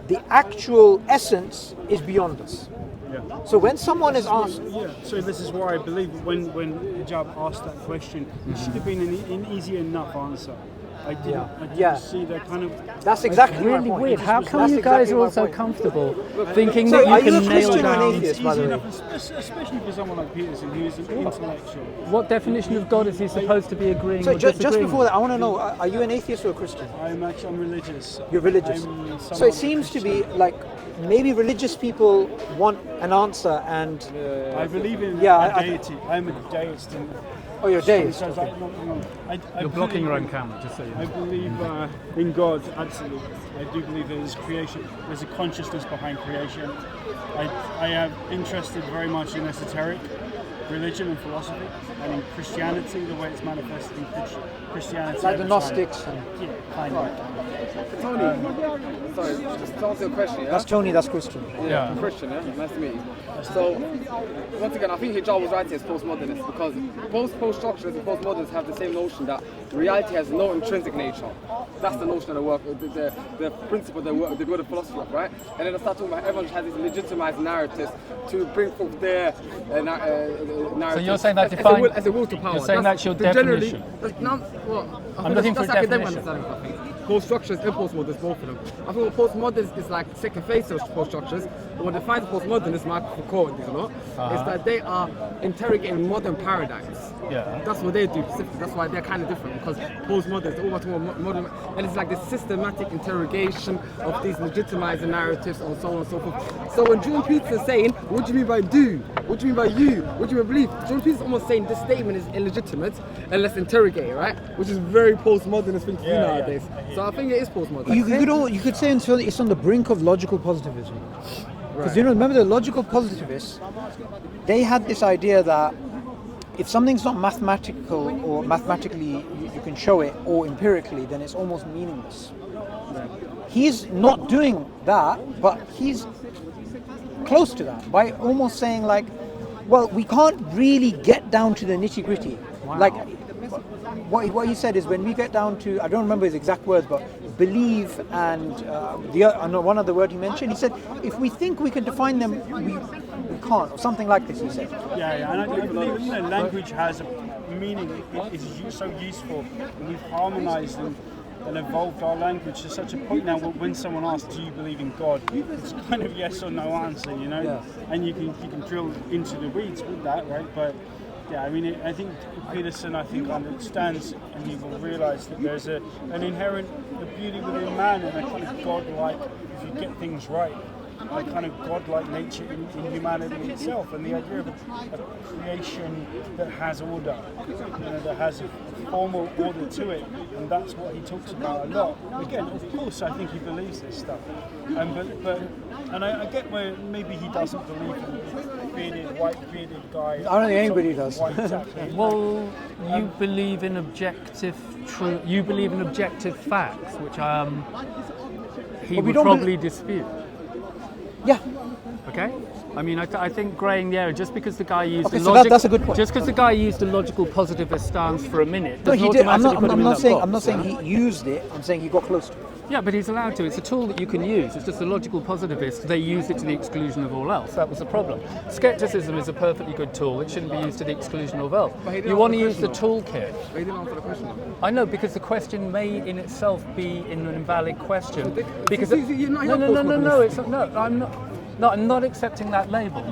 the actual essence is beyond us. Yeah. So when someone is asked... So this is why I believe when Hijab asked that question, it should have been an easy enough answer. I didn't see that kind of... That's exactly my Really point. weird. How come you guys are all so comfortable thinking So that are you you a can nail Christian or an down... atheist, by Easy the way? enough, especially for someone like Peterson, who is an intellectual. What definition of God is he supposed to be agreeing So or just disagreeing before that, I want to know, are you an atheist or a Christian? I'm religious. You're religious. I'm So somewhat it seems to Christian. be like maybe religious people want an answer and... I believe in I- deity. I'm a deist. And Oh, you're a deist. so You're blocking your own camera, just so you know. I believe in God, absolutely. I do believe there's creation. There's a consciousness behind creation. I am interested very much in esoteric religion and philosophy, and in Christianity, the way it's manifested in Christianity. Like the Gnostics. And... Yeah, kind of. Tony, sorry, just to answer your question, yeah? That's Tony, that's Christian. Yeah, I'm Christian, yeah? Nice to meet you. So, once again, I think Hijab was right here as postmodernist because post-structuralists and postmodernists have the same notion that reality has no intrinsic nature. That's the notion of the work, the principle they go to philosophy of, right? And then they start talking about everyone has these legitimized narratives to bring forth their narrative. So you're saying that as a will to power. You're saying that's your definition? I'm looking for a definition. Post-structures and postmodernists, both of them. I think what postmodernists is like second phase of post-structures, but what defines postmodernists, Michael Foucault and these is that they are interrogating modern paradigms. Yeah. That's what they do specifically. That's why they're kind of different, because postmodernists, they're all much more modern, and it's like the systematic interrogation of these legitimizing narratives and so on and so forth. So when Jordan Peterson is saying, what do you mean by do? What do you mean by you? What do you mean by believe? Jordan Peterson's almost saying this statement is illegitimate and let's interrogate it, right? Which is very postmodernist thing to do nowadays. So I think it is postmodern. You could say until it's on the brink of logical positivism. Because remember the logical positivists, they had this idea that if something's not mathematical or mathematically you can show it or empirically, then it's almost meaningless. He's not doing that, but he's close to that by almost saying like, well, we can't really get down to the nitty-gritty. Wow. Like what he said is when we get down to, I don't remember his exact words, but believe and one other word he mentioned, he said, if we think we can define them, we can't, or something like this, he said. Yeah, and I believe language has a meaning. It is so useful. We've harmonized and evolved our language to such a point now where when someone asks, do you believe in God, it's kind of yes or no answer, you know? Yeah. And you can drill into the weeds with that, right? But Yeah, I mean, I think Peterson, understands and he will realise that there's an inherent beauty within man and a kind of godlike, if you get things right, a kind of godlike nature in humanity itself, and the idea of a creation that has order, that has a formal order to it, and that's what he talks about a lot. Again, of course, I think he believes this stuff, and I get where maybe he doesn't believe in white bearded guy. I don't think anybody does. Exactly. Well, you believe in objective truth. You believe in objective facts, which he would probably dispute. Yeah. Okay. I mean, I think greying the area just because the guy used that's a good point. Just because the guy used a logical positivist stance for a minute. No, he did. I'm not saying saying he used it. I'm saying he got close to it. Yeah, but he's allowed to. It's a tool that you can use. It's just the logical positivists, they use it to the exclusion of all else. That was the problem. Skepticism is a perfectly good tool. It shouldn't be used to the exclusion of else. You want to use the toolkit. But he didn't answer the question. I know, because the question may in itself be an invalid question. Because No, it's not. No, I'm not. No, I'm not accepting that label.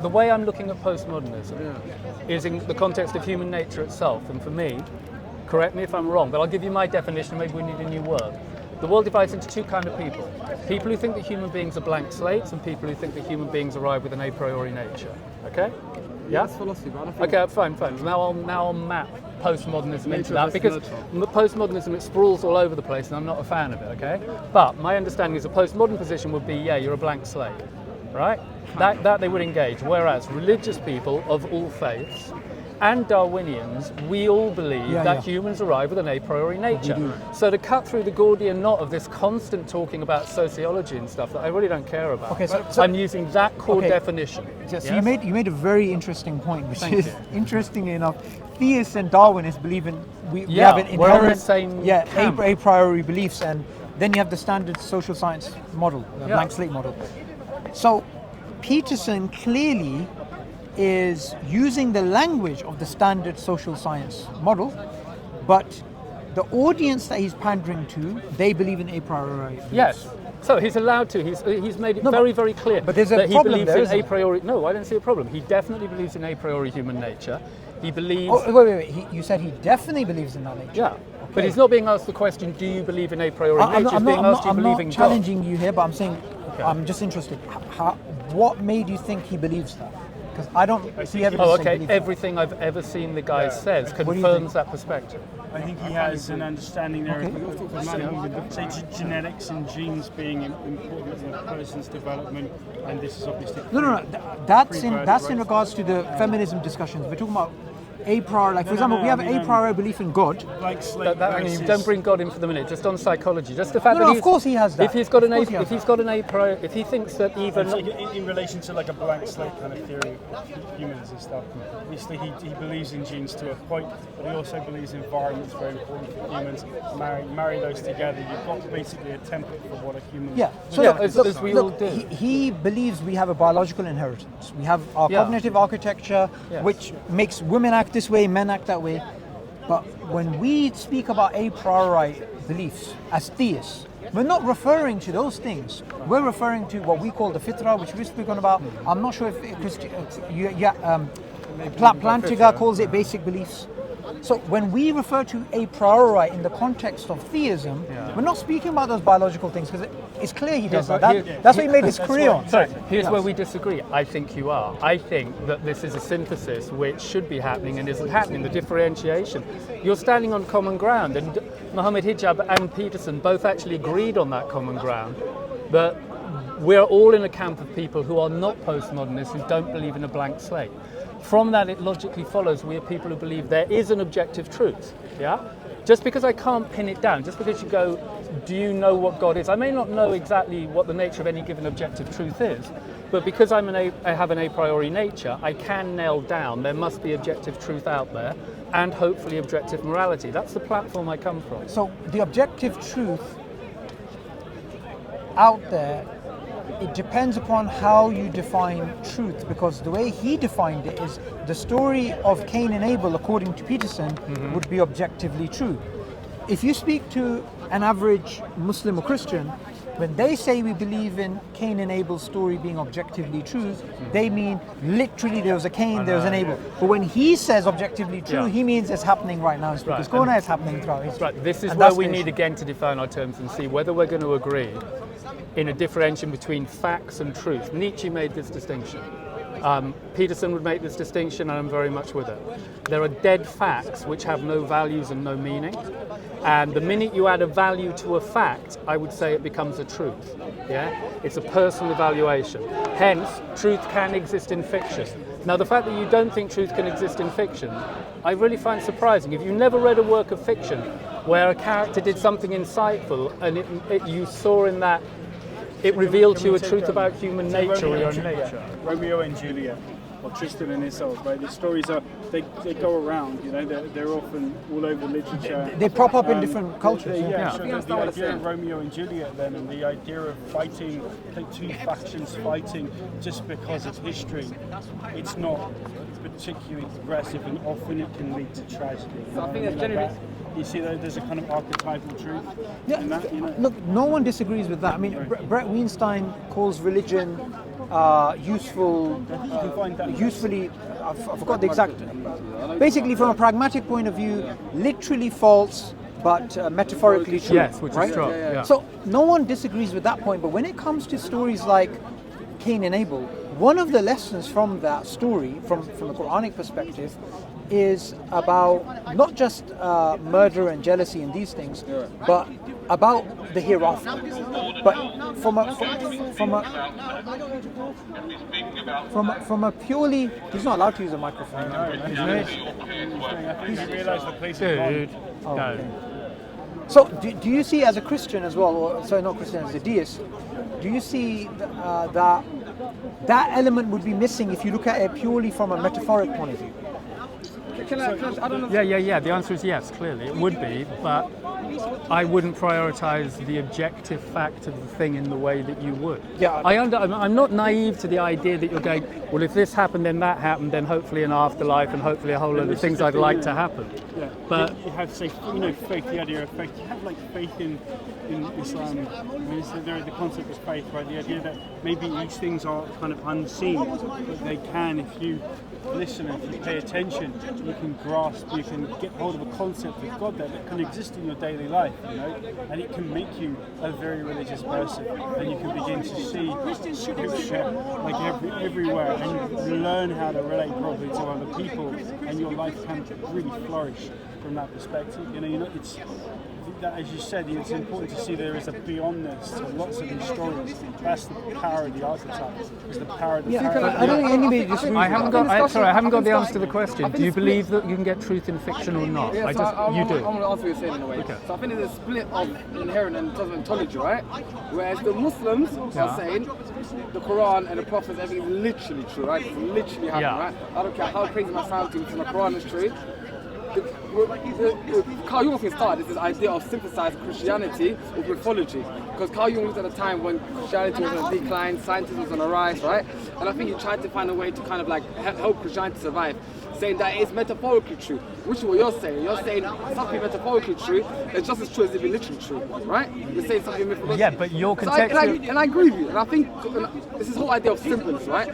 The way I'm looking at postmodernism is in the context of human nature itself. And for me, correct me if I'm wrong, but I'll give you my definition. Maybe we need a new word. The world divides into two kinds of people. People who think that human beings are blank slates and people who think that human beings arrive with an a priori nature. Okay? Yeah? That's philosophy, but I don't think Okay, fine. Now I'll map postmodernism into that, because postmodernism, it sprawls all over the place and I'm not a fan of it, okay? But my understanding is a postmodern position would be, yeah, you're a blank slate, right? That they would engage, whereas religious people of all faiths and Darwinians, we all believe that humans arrive with an a priori nature. So to cut through the Gordian knot of this constant talking about sociology and stuff that I really don't care about, Okay, so I'm using that core definition. So you made a very interesting point, which is interestingly enough, theists and Darwinists believe in we have an we're on the inherent same camp. a priori beliefs, and then you have the standard social science model, the blank slate model. So Peterson clearly is using the language of the standard social science model, but the audience that he's pandering to, they believe in a priori beliefs. Yes. So he's allowed to. He's made it very clear but there's a that he problem believes there, in a priori. No, I don't see a problem. He definitely believes in a priori human nature. He believes. Oh, wait. You said he definitely believes in that nature. Yeah. But he's not being asked the question, do you believe in a priori nature? He's being asked, do you believe in God? I'm not challenging you here, but I'm saying, I'm just interested. What made you think he believes that? Because I don't see evidence. Oh, okay. Everything I've ever seen the guy says confirms that perspective. I think he has an understanding there of, say, genetics and genes being important in a person's development, and this is obviously... No. That's in regards to the feminism discussions. We're talking about a priori, like for example, we have a priori belief in God. Like slate don't bring God in for the minute. Just on psychology, just the fact that of course he has that. If he's got an a priori, if he thinks that even in relation to like a blank slate kind of theory of humans and stuff, obviously he believes in genes to a point, but he also believes environment's very important for humans. Marry those together, you've got basically a template for what a human. Yeah. So as we all do. He believes we have a biological inheritance. We have our cognitive architecture, which makes women act this way, men act that way. But when we speak about a priori beliefs as theists, we're not referring to those things. We're referring to what we call the fitra, which we've spoken about. I'm not sure if Plantinga calls it basic beliefs. So when we refer to a priori in the context of theism, we're not speaking about those biological things, because it's clear he does that. That's what he made his career on. Sorry, here's where we disagree. I think you are. I think that this is a synthesis which should be happening and isn't happening, the differentiation. You're standing on common ground, and Mohamed Hijab and Peterson both actually agreed on that common ground, that we're all in a camp of people who are not postmodernists, who don't believe in a blank slate. From that, it logically follows we are people who believe there is an objective truth. Yeah? Just because I can't pin it down, just because you go, do you know what God is? I may not know exactly what the nature of any given objective truth is, but because I have an a priori nature, I can nail down there must be objective truth out there, and hopefully objective morality. That's the platform I come from. So the objective truth out there, it depends upon how you define truth, because the way he defined it is the story of Cain and Abel, according to Peterson, would be objectively true. If you speak to an average Muslim or Christian, When they say we believe in Cain and Abel's story being objectively true, they mean literally there was a Cain, there was an Abel. But when he says objectively true, he means it's happening right now in Speaker's Corner, it's happening throughout history. Right, this is And where that's we the need issue. again to define our terms and see whether we're going to agree in a differentiation between facts and truth. Nietzsche made this distinction. Peterson would make this distinction, and I'm very much with it. There are dead facts which have no values and no meaning, and the minute you add a value to a fact, I would say it becomes a truth. Yeah, it's a personal evaluation. Hence, truth can exist in fiction. Now, the fact that you don't think truth can exist in fiction, I really find surprising. If you never read a work of fiction where a character did something insightful and you saw in that it revealed to you a truth about human nature or your nature. Romeo and Juliet, or Tristan and Isolde, right? The stories are, they go around, you know, they're often all over literature. They prop up in different cultures. So the idea of Romeo and Juliet then, and the idea of fighting, like two factions fighting just because of history, it's not particularly progressive, and often it can lead to tragedy. So I think it's generally... You see that there's a kind of archetypal truth in that, you know? Look, no one disagrees with that. I mean, Brett Weinstein calls religion useful, usefully, I forgot the exact, basically from a pragmatic point of view, literally false, but metaphorically true. Yes, which is true. Yeah. So no one disagrees with that point, but when it comes to stories like Cain and Abel, one of the lessons from that story, from the Quranic perspective, is about not just murder and jealousy and these things, but about the hereafter. But from a purely, he's not allowed to use a microphone. He's realised the place Dude, no. So do you see, as a Christian as well, or sorry, not Christian, as a deist, do you see that element would be missing if you look at it purely from a metaphoric point of view? I don't know. Yeah. The answer is yes, clearly. It would be, but I wouldn't prioritise the objective fact of the thing in the way that you would. Yeah. I'm not naive to the idea that you're going, well, if this happened, then that happened, then hopefully an afterlife, and hopefully a whole load of things I'd like to happen. Yeah. But you have, say, you know, faith, the idea of faith. You have like faith in Islam. I mean, the concept of faith, right? The idea that maybe these things are kind of unseen, but they can, if you listen, if you pay attention, you can grasp, you can get hold of a concept of God that can exist in your daily life, you know, and it can make you a very religious person, and you can begin to see scripture like everywhere, and you learn how to relate properly to other people, and your life can really flourish from that perspective. You know, it's that, as you said, it's important to see there is a beyondness to lots of these stories. That's the power of the archetype. Is the power of the I don't think anybody disagrees. I haven't got the answer to the question. Do you believe that you can get truth in fiction or not? Yeah, You do. I'm going to answer what you're saying in a way. Okay. So I think there's a split of inherent and ontology, right? Whereas the Muslims are saying the Quran and the prophets, everything is literally true, right? It's literally happening, right? I don't care how crazy my sound to you, the Quran is true. Carl Jung started this idea of synthesizing Christianity with mythology, because Carl Jung lived at a time when Christianity was on a decline, scientism was on a rise, right? And I think he tried to find a way to kind of like help Christianity survive, saying that it's metaphorically true, which is what you're saying. You're saying something metaphorically true is just as true as if it's literally true, right? You're saying something mythological. Yeah, but your So contextual... and I agree with you, and I think this is the whole idea of symbols, right?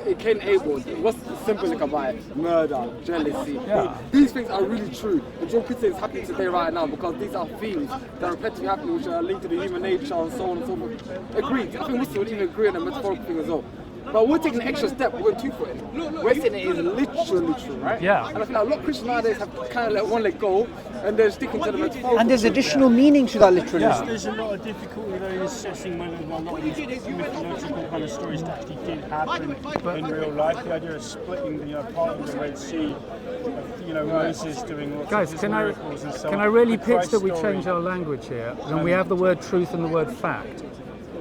It Cain and Abel, what's symbolic about it? Murder, jealousy. Yeah. These things are really true. And Jordan Peterson is happening today right now because these are themes that are repetitively happening, which are linked to the human nature and so on and so forth. Agreed. I think Muslims would even agree on the metaphorical thing as well. But we're taking an extra step, we're going two-footed. We're saying it is literally true, right? Yeah. And I think a lot of Christians nowadays have kind of let one leg go and they're sticking to the metaphorical. And there's additional meaning to that literalism. There's a lot of difficulty though in assessing whether a lot of these mythological kind of stories actually did happen in real life. The idea of splitting the part of the Red Sea, of, Moses doing lots Guys, of can miracles and so on. I really The pitch Christ that we story. change our language here, and we have the word truth and the word fact?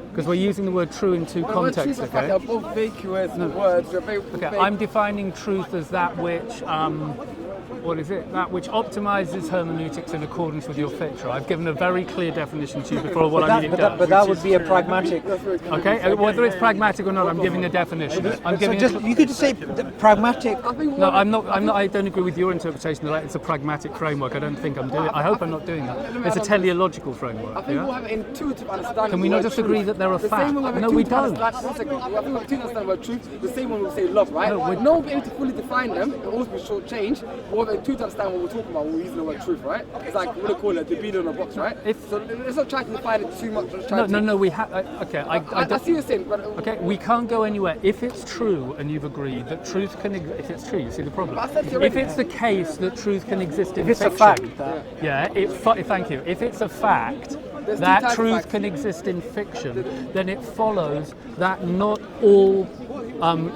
Because we're using the word true in two contexts, okay? They're both vacuous words. They're very Okay, I'm defining truth as that which what is it? That which optimizes hermeneutics in accordance with your fixture. I've given a very clear definition to you before of what I mean it does. But that would be a pragmatic. Okay, whether it's pragmatic or not, I'm giving a definition. You could just say pragmatic. No, I'm not. I don't agree with your interpretation that it's a pragmatic framework. I don't think I'm doing. I hope I'm not doing that. It's a teleological framework. I think we'll have an intuitive understanding. Can we not just agree that there are facts? No, we don't. I think we have an intuitive understanding about truth. The same one will say love, right? No one will be able to fully define them. It will always be short-changed. We'll have an intuitive understanding what we're talking about when we're using the word truth, right? It's like what do they call it? The bean in a box, right? So let's not try to define it too much. No. We have. Okay, I see what you're saying. But, okay, we can't go anywhere. If it's true, and you've agreed that truth can exist, if it's true, you see the problem. If it's the case that truth can exist in fiction, it's a fact. Thank you. If it's a fact that truth can exist in fiction, then it follows that not all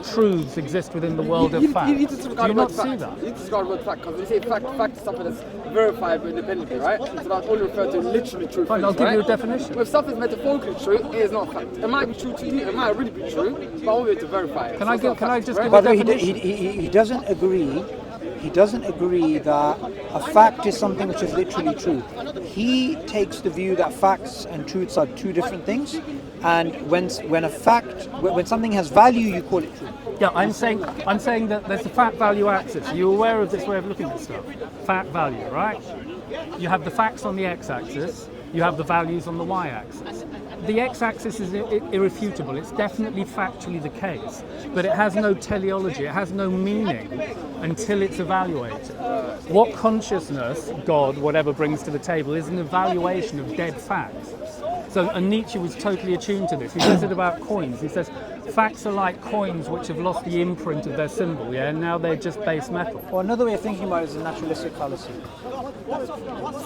truths exist within the world of fact. You need to Do you not see that? You need to disregard the word fact, because when you say fact is something that's verifiable independently, right? It's about only referring to literally true Fine, things, I'll give you a right? definition. If something's metaphorically true, it is not a fact. It might be true to you, it might really be true, but I won't be able to verify it. Can I just give By a the way, definition? he doesn't agree. He doesn't agree that a fact is something which is literally true. He takes the view that facts and truths are two different things, and when something has value, you call it true. Yeah, I'm saying that there's a fact value axis. Are you aware of this way of looking at stuff? Fact value, right? You have the facts on the x-axis, you have the values on the y-axis. The x-axis is irrefutable. It's definitely factually the case, but it has no teleology. It has no meaning until it's evaluated. What consciousness, God, whatever, brings to the table is an evaluation of dead facts. So, and Nietzsche was totally attuned to this. He says it about coins. He says, facts are like coins which have lost the imprint of their symbol, and now they're just base metal. Or another way of thinking about it is a naturalistic fallacy.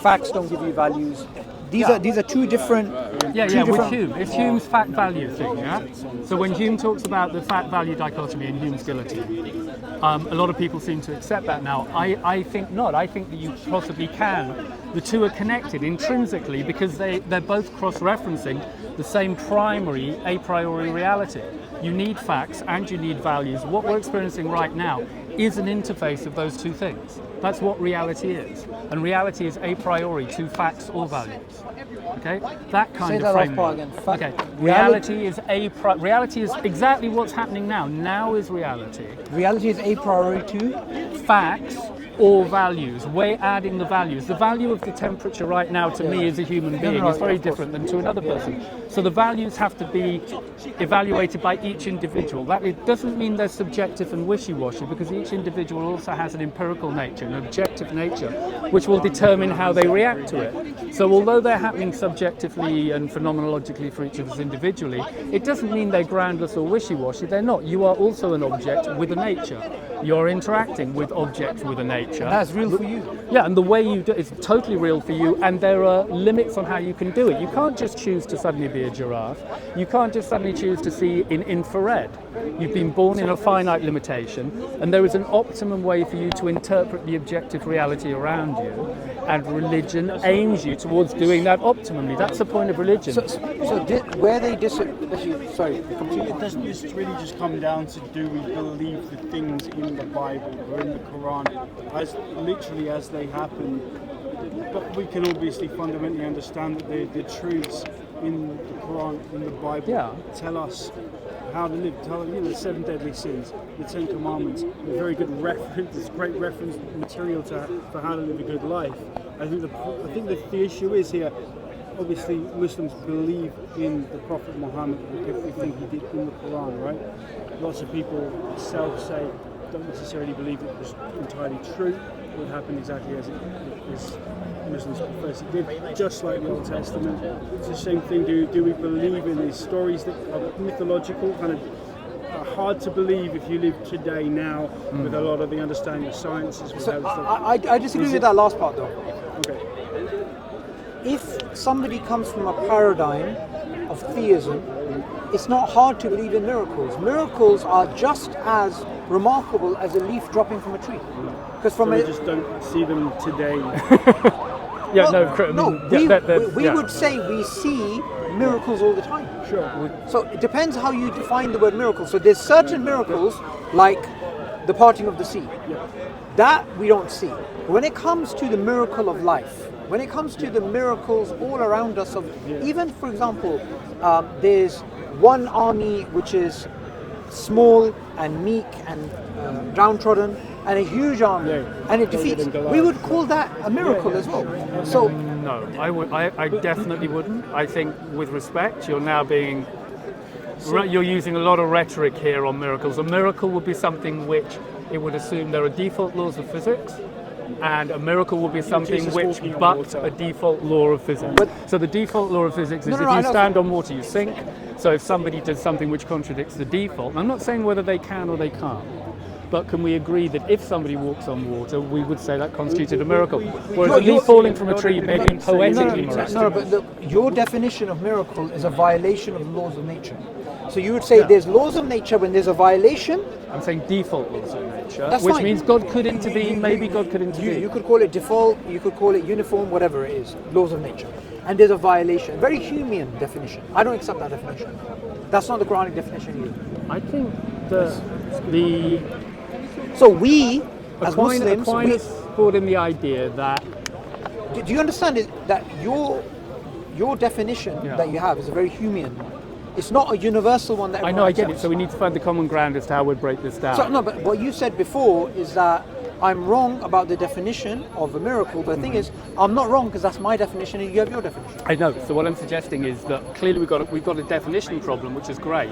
Facts don't give you values. These are two different. With Hume. It's Hume's fact value thing, yeah? So when Hume talks about the fact value dichotomy in Hume's guillotine, a lot of people seem to accept that now. I think not. I think that you possibly can. The two are connected intrinsically because they're both cross-referencing the same primary a priori reality. You need facts and you need values. What we're experiencing right now is an interface of those two things. That's what reality is. And reality is a priori to facts or values. Okay? That kind of framework. Okay. Reality is exactly what's happening now. Now is reality. Reality is a priori to facts or values. We're adding the values. The value of the temperature right now to me as a human being is very different than to another person. So the values have to be evaluated by each individual. That it doesn't mean they're subjective and wishy-washy, because each individual also has an empirical nature, an objective nature, which will determine how they react to it. So although they're happening subjectively and phenomenologically for each of us individually, it doesn't mean they're groundless or wishy-washy. They're not. You are also an object with a nature. You're interacting with objects with a nature. And that's real for you. Yeah, and the way you do it's totally real for you, and there are limits on how you can do it. You can't just choose to suddenly be a giraffe. You can't just suddenly choose to see in infrared. You've been born in a finite limitation, and there is an optimum way for you to interpret the objective reality around you, and religion aims you towards doing that optimally. That's the point of religion. Where they sorry, Doesn't this really just come down to, do we believe the things in the Bible or in the Quran as literally as they happen? But we can obviously fundamentally understand that the truths in the Quran, in the Bible, tell us how to live. Tell the 7 deadly sins, the 10 commandments, a very good reference. It's great reference material for how to live a good life. I think the issue is here. Obviously, Muslims believe in the Prophet Muhammad and everything he did in the Quran, right? Lots of people say don't necessarily believe it was entirely true. It would happen exactly as Muslims profess it did, just like the Old Testament. It's the same thing. Do we believe in these stories that are mythological, kind of hard to believe if you live today now with a lot of the understanding of sciences? I disagree with that last part though. Okay. If somebody comes from a paradigm of theism, it's not hard to believe in miracles. Miracles are just as remarkable as a leaf dropping from a tree. Because we just don't see them today. We would say we see miracles all the time. Sure. So it depends how you define the word miracle. So there's certain miracles, like the parting of the sea. That we don't see. When it comes to the miracle of life, when it comes to the miracles all around us, of even, for example, there's one army which is small and meek and downtrodden, and a huge army, and it defeats. We would call that a miracle as well. So No, I definitely wouldn't. I think, with respect, you're now being. You're using a lot of rhetoric here on miracles. A miracle would be something which it would assume there are default laws of physics, and a miracle would be something which bucked a default law of physics. So the default law of physics is if you stand on water, you sink. So if somebody does something which contradicts the default, and I'm not saying whether they can or they can't, but can we agree that if somebody walks on water, we would say that constituted a miracle? Whereas a leaf falling from a tree may be poetically miraculous. No, but look, your definition of miracle is a violation of laws of nature. So you would say there's laws of nature when there's a violation. I'm saying default laws of nature, That's which fine. means God could intervene, maybe God could intervene. You could call it default, you could call it uniform, whatever it is, laws of nature. And there's a violation, very Humean definition. I don't accept that definition. That's not the Quranic definition either. I think the So we, as Muslims, Aquinas brought in the idea that do you understand that your definition that you have is a very Humean. It's not a universal one that I know, I get it. So we need to find the common ground as to how we'd break this down. So, no, but what you said before is that I'm wrong about the definition of a miracle. But the thing is, I'm not wrong because that's my definition and you have your definition. I know. So what I'm suggesting is that clearly we've got a definition problem, which is great.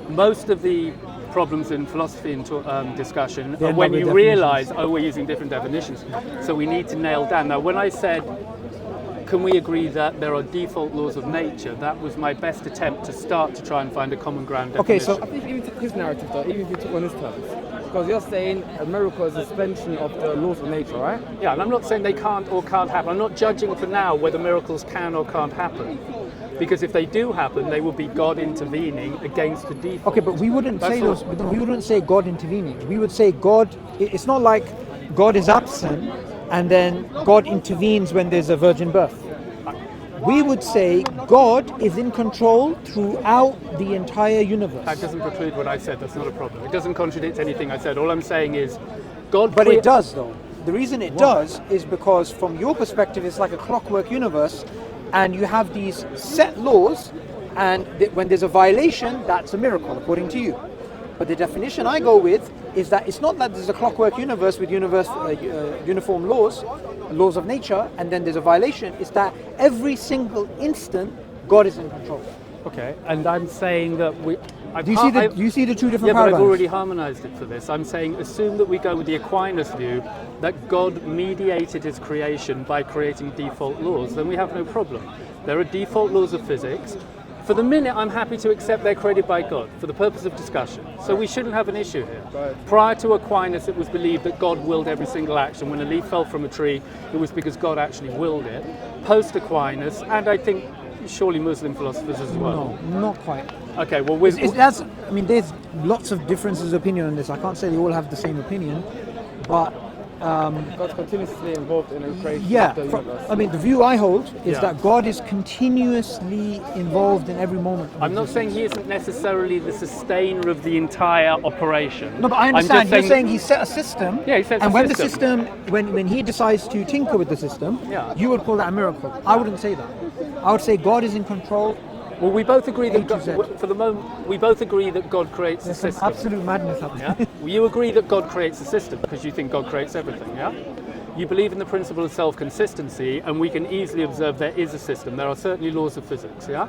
Most of the problems in philosophy and discussion are when you realise, we're using different definitions. So we need to nail down. Now, when I said, can we agree that there are default laws of nature, that was my best attempt to start to try and find a common ground definition. Okay, so I think even took his narrative though, even if you took on his terms. Because you're saying a miracle is a suspension of the laws of nature, right? Yeah, and I'm not saying they can't or can't happen. I'm not judging for now whether miracles can or can't happen. Because if they do happen, they will be God intervening against the default. okay, but we wouldn't say those. We wouldn't say God intervening. We would say God. It's not like God is absent and then God intervenes when there's a virgin birth. We would say God is in control throughout the entire universe. That doesn't preclude what I said. That's not a problem. It doesn't contradict anything I said. All I'm saying is, God. But it does, though. The reason it does is because, from your perspective, it's like a clockwork universe, and you have these set laws, and when there's a violation, that's a miracle, according to you. But the definition I go with is that it's not that there's a clockwork universe with uniform laws of nature, and then there's a violation. It's that every single instant, God is in control. Okay, and I'm saying that we. Do you see the two different Yeah, but paradigms? I've already harmonised it for this. I'm saying assume that we go with the Aquinas view that God mediated his creation by creating default laws, then we have no problem. There are default laws of physics. For the minute, I'm happy to accept they're created by God for the purpose of discussion. So we shouldn't have an issue here. Right. Prior to Aquinas, it was believed that God willed every single action. When a leaf fell from a tree, it was because God actually willed it. Post Aquinas, and I think surely Muslim philosophers as well. No, not quite. Okay, well, there's lots of differences of opinion on this. I can't say they all have the same opinion, but God's continuously involved in the creation of the universe. the view I hold is that God is continuously involved in every moment. I'm not saying he isn't necessarily the sustainer of the entire operation. No, but I understand. You're saying he set a system. Yeah, he set and a when system. the system, when he decides to tinker with the system, you would call that a miracle. I wouldn't say that. I would say God is in control. Well, we both agree that God, for the moment, we both agree that God creates a system. Absolute madness up there. Yeah? You agree that God creates a system because you think God creates everything, yeah? You believe in the principle of self-consistency, and we can easily observe there is a system. There are certainly laws of physics, yeah?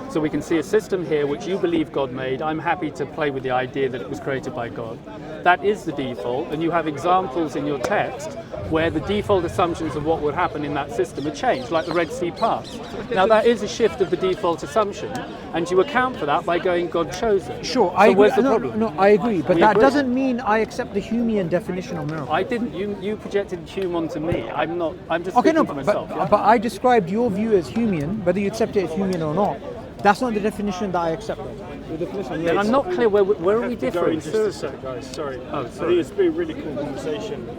So we can see a system here which you believe God made. I'm happy to play with the idea that it was created by God. That is the default, and you have examples in your text where the default assumptions of what would happen in that system are changed, like the Red Sea pass. Now that is a shift of the default assumption, and you account for that by going God chose it. Sure, so I agree. where's the problem? No, I agree, but We that agree. doesn't mean I accept the Humean definition of miracle. I didn't. You projected Hume onto me. I'm not. I'm just Okay, speaking no, for myself. but I described your view as Humean, whether you accept it as Humean or not. That's not the definition that I accept. The definition Then I'm not clear where are we different? Just a sec, guys. Sorry. Oh, I sorry. think it's been a really cool conversation.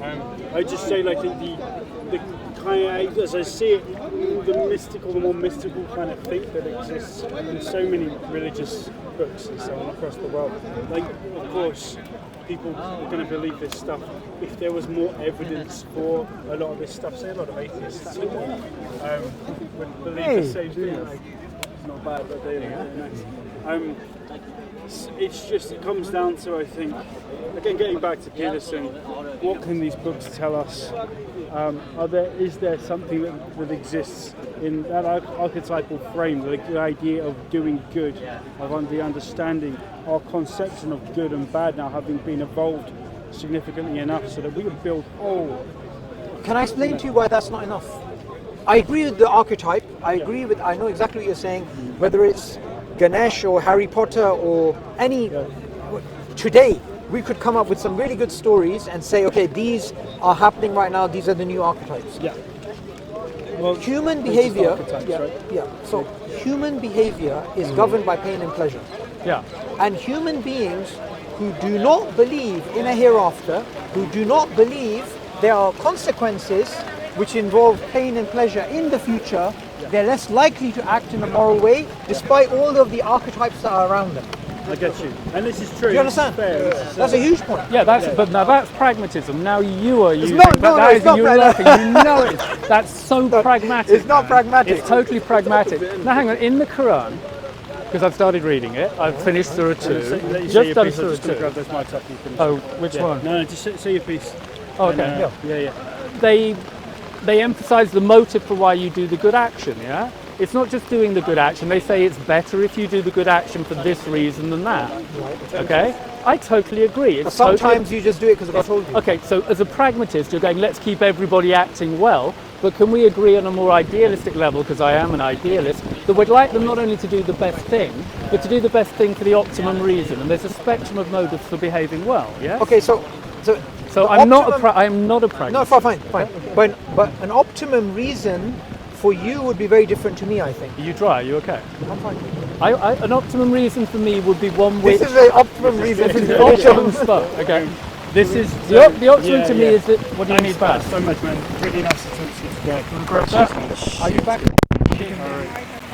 I just say, like, the kind of, as I see it, the more mystical kind of faith that exists in so many religious books and so on across the world. Like, of course, people are going to believe this stuff if there was more evidence for a lot of this stuff. Say a lot of atheists would believe the same thing. Like, it's not bad, but they're nice. It's just, it comes down to, I think, again, getting back to Peterson, what can these books tell us? Is there something that exists in that archetypal frame, the idea of doing good, of the understanding, our conception of good and bad now having been evolved significantly enough so that we can build whole. Can I explain to you why that's not enough? I agree with the archetype. I know exactly what you're saying, whether it's Ganesh or Harry Potter or any. Today, we could come up with some really good stories and say, okay, these are happening right now, these are the new archetypes. Yeah. Well, human behavior, right? So human behavior is governed by pain and pleasure. Yeah. And human beings who do not believe in a hereafter, who do not believe there are consequences which involve pain and pleasure in the future, they're less likely to act in a moral way, despite all of the archetypes that are around them. I get you. And this is true. Do you understand? That's a huge point. Yeah, but now that's pragmatism. Now you are using not, no, that. it's not Laughing. You know it. That's so pragmatic. It's not pragmatic. It's totally pragmatic. Now hang on. In the Quran, because I've started reading it, I've finished Surah 2. Just done Surah 2. Grab those mics up. Oh, which one? No, just say your piece. Oh, okay. Yeah. They emphasize the motive for why you do the good action, yeah? It's not just doing the good action. They say it's better if you do the good action for this reason than that. Okay? I totally agree. But sometimes you just do it because I told you. Okay, so as a pragmatist, you're going, let's keep everybody acting well, but can we agree on a more idealistic level, because I am an idealist, that we'd like them not only to do the best thing, but to do the best thing for the optimum reason, and there's a spectrum of motives for behaving well, yeah? Okay, so I'm not a pragmatist. No, fine. But an optimum reason for you would be very different to me, I think. Are you dry? Are you okay? I'm fine. An optimum reason for me would be one which... This is the optimum reason. This is the optimum spot. Okay. This is the optimum to me is that... What do you need back? So much, man. Really nice to talk to you today. Are you back? All right.